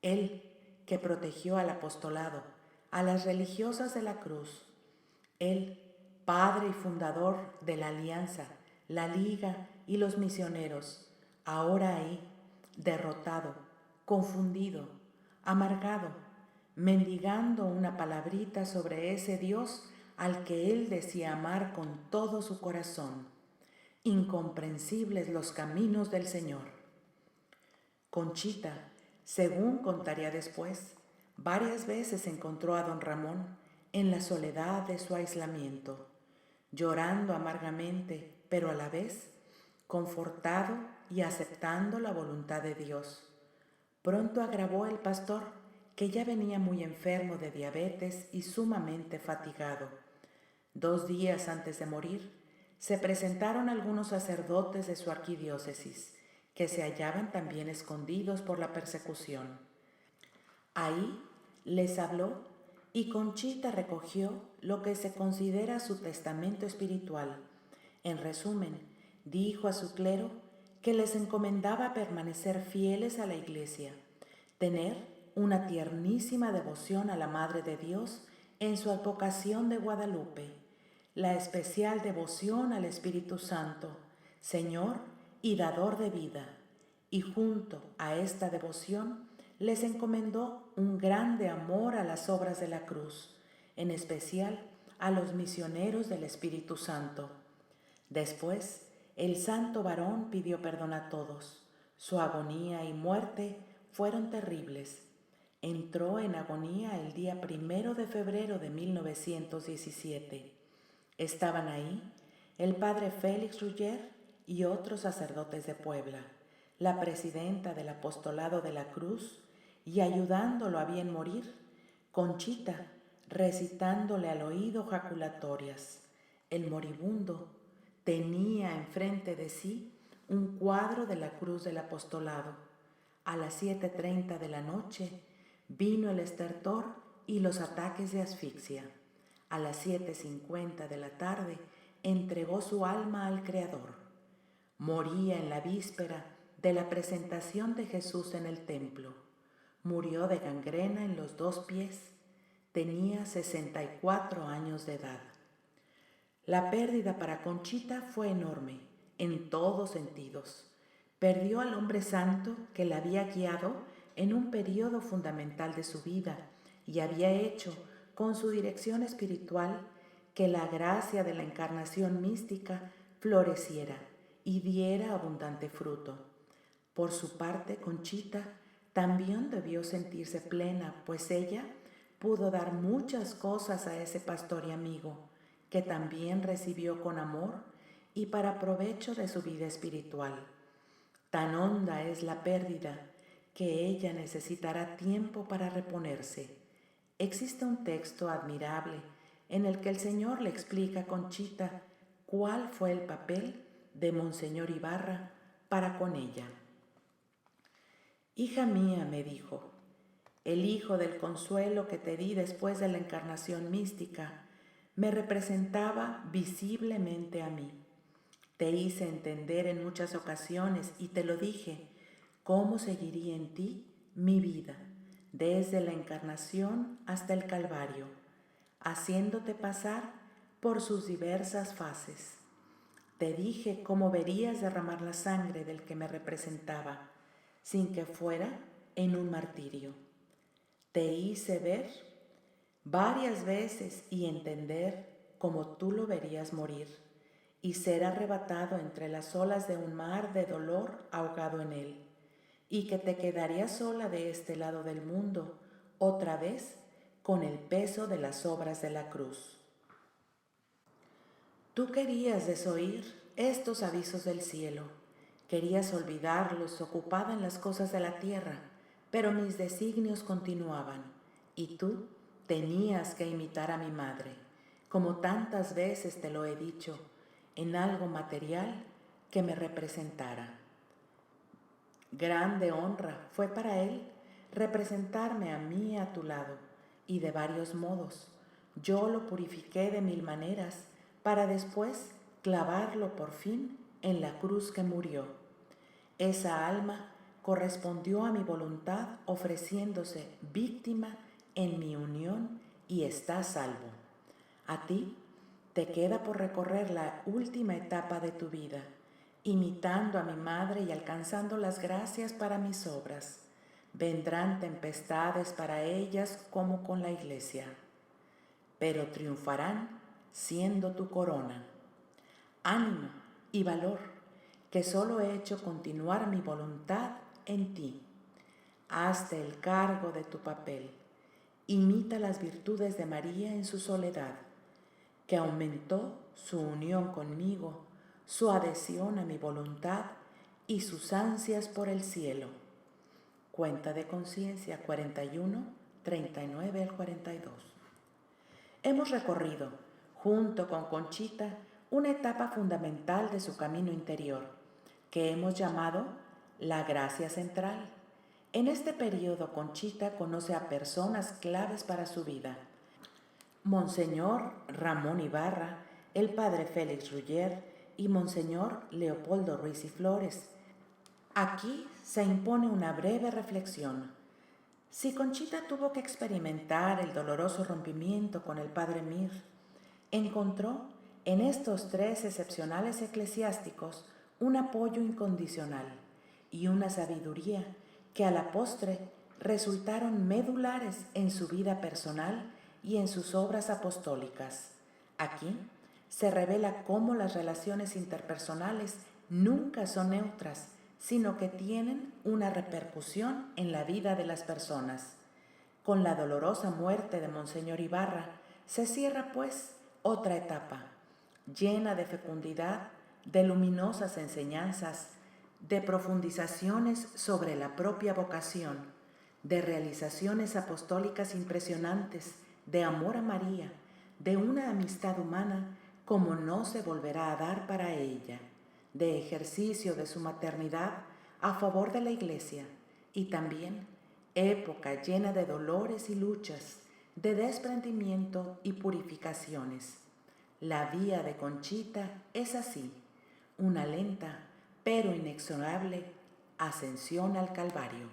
Él, que protegió al apostolado, a las religiosas de la cruz. Él, padre y fundador de la Alianza, la Liga y los misioneros, ahora ahí, derrotado, confundido, amargado, mendigando una palabrita sobre ese Dios al que él decía amar con todo su corazón. Incomprensibles los caminos del Señor. Conchita, según contaría después, varias veces encontró a don Ramón en la soledad de su aislamiento, llorando amargamente, pero a la vez confortado y aceptando la voluntad de Dios. Pronto agravó el pastor, que ya venía muy enfermo de diabetes y sumamente fatigado. 2 días antes de morir, se presentaron algunos sacerdotes de su arquidiócesis, que se hallaban también escondidos por la persecución. Ahí les habló y Conchita recogió lo que se considera su testamento espiritual. En resumen, dijo a su clero que les encomendaba permanecer fieles a la Iglesia, tener una tiernísima devoción a la Madre de Dios en su advocación de Guadalupe, la especial devoción al Espíritu Santo, Señor y dador de vida, y junto a esta devoción les encomendó un grande amor a las obras de la cruz, en especial a los misioneros del Espíritu Santo. Después, el santo varón pidió perdón a todos. Su agonía y muerte fueron terribles. Entró en agonía el día 1 de febrero de 1917. Estaban ahí el padre Félix Ruggier y otros sacerdotes de Puebla, la presidenta del apostolado de la Cruz, y ayudándolo a bien morir, Conchita, recitándole al oído jaculatorias. El moribundo tenía enfrente de sí un cuadro de la cruz del apostolado. A las 7:30 de la noche vino el estertor y los ataques de asfixia. A las 7:50 de la tarde entregó su alma al Creador. Moría en la víspera de la presentación de Jesús en el templo. Murió de gangrena en los 2 pies. Tenía 64 años de edad. La pérdida para Conchita fue enorme, en todos sentidos. Perdió al hombre santo que la había guiado en un periodo fundamental de su vida y había hecho, con su dirección espiritual, que la gracia de la encarnación mística floreciera y diera abundante fruto. Por su parte, Conchita también debió sentirse plena, pues ella pudo dar muchas cosas a ese pastor y amigo, que también recibió con amor y para provecho de su vida espiritual. Tan honda es la pérdida que ella necesitará tiempo para reponerse. Existe un texto admirable en el que el Señor le explica a Conchita cuál fue el papel de Monseñor Ibarra para con ella. Hija mía, me dijo, el Hijo del Consuelo que te di después de la encarnación mística me representaba visiblemente a mí. Te hice entender en muchas ocasiones y te lo dije, cómo seguiría en ti mi vida, desde la encarnación hasta el Calvario, haciéndote pasar por sus diversas fases. Te dije cómo verías derramar la sangre del que me representaba, sin que fuera en un martirio. Te hice ver varias veces y entender cómo tú lo verías morir y ser arrebatado entre las olas de un mar de dolor ahogado en él, y que te quedarías sola de este lado del mundo, otra vez con el peso de las obras de la cruz. Tú querías desoír estos avisos del cielo, querías olvidarlos ocupada en las cosas de la tierra, pero mis designios continuaban, y tú tenías que imitar a mi madre, como tantas veces te lo he dicho, en algo material que me representara. Grande honra fue para él representarme a mí a tu lado, y de varios modos. Yo lo purifiqué de 1000 maneras, para después clavarlo por fin en la cruz que murió. Esa alma correspondió a mi voluntad ofreciéndose víctima en mi unión y está a salvo. A ti te queda por recorrer la última etapa de tu vida, imitando a mi madre y alcanzando las gracias para mis obras. Vendrán tempestades para ellas como con la Iglesia, pero triunfarán siendo tu corona. Ánimo y valor, que solo he hecho continuar mi voluntad en ti. Hazte el cargo de tu papel. Imita las virtudes de María en su soledad, que aumentó su unión conmigo, su adhesión a mi voluntad y sus ansias por el cielo. Cuenta de Conciencia 41, 39 al 42. Hemos recorrido, junto con Conchita, una etapa fundamental de su camino interior, que hemos llamado la gracia central. En este periodo, Conchita conoce a personas claves para su vida. Monseñor Ramón Ibarra, el padre Félix Ruller y Monseñor Leopoldo Ruiz y Flores. Aquí se impone una breve reflexión. Si Conchita tuvo que experimentar el doloroso rompimiento con el padre Mir, encontró en estos 3 excepcionales eclesiásticos un apoyo incondicional y una sabiduría que a la postre resultaron medulares en su vida personal y en sus obras apostólicas. Aquí se revela cómo las relaciones interpersonales nunca son neutras, sino que tienen una repercusión en la vida de las personas. Con la dolorosa muerte de Monseñor Ibarra se cierra, pues, otra etapa, llena de fecundidad, de luminosas enseñanzas, de profundizaciones sobre la propia vocación, de realizaciones apostólicas impresionantes, de amor a María, de una amistad humana como no se volverá a dar para ella, de ejercicio de su maternidad a favor de la Iglesia, y también época llena de dolores y luchas, de desprendimiento y purificaciones. La vía de Conchita es así, una lenta pero inexorable ascensión al Calvario.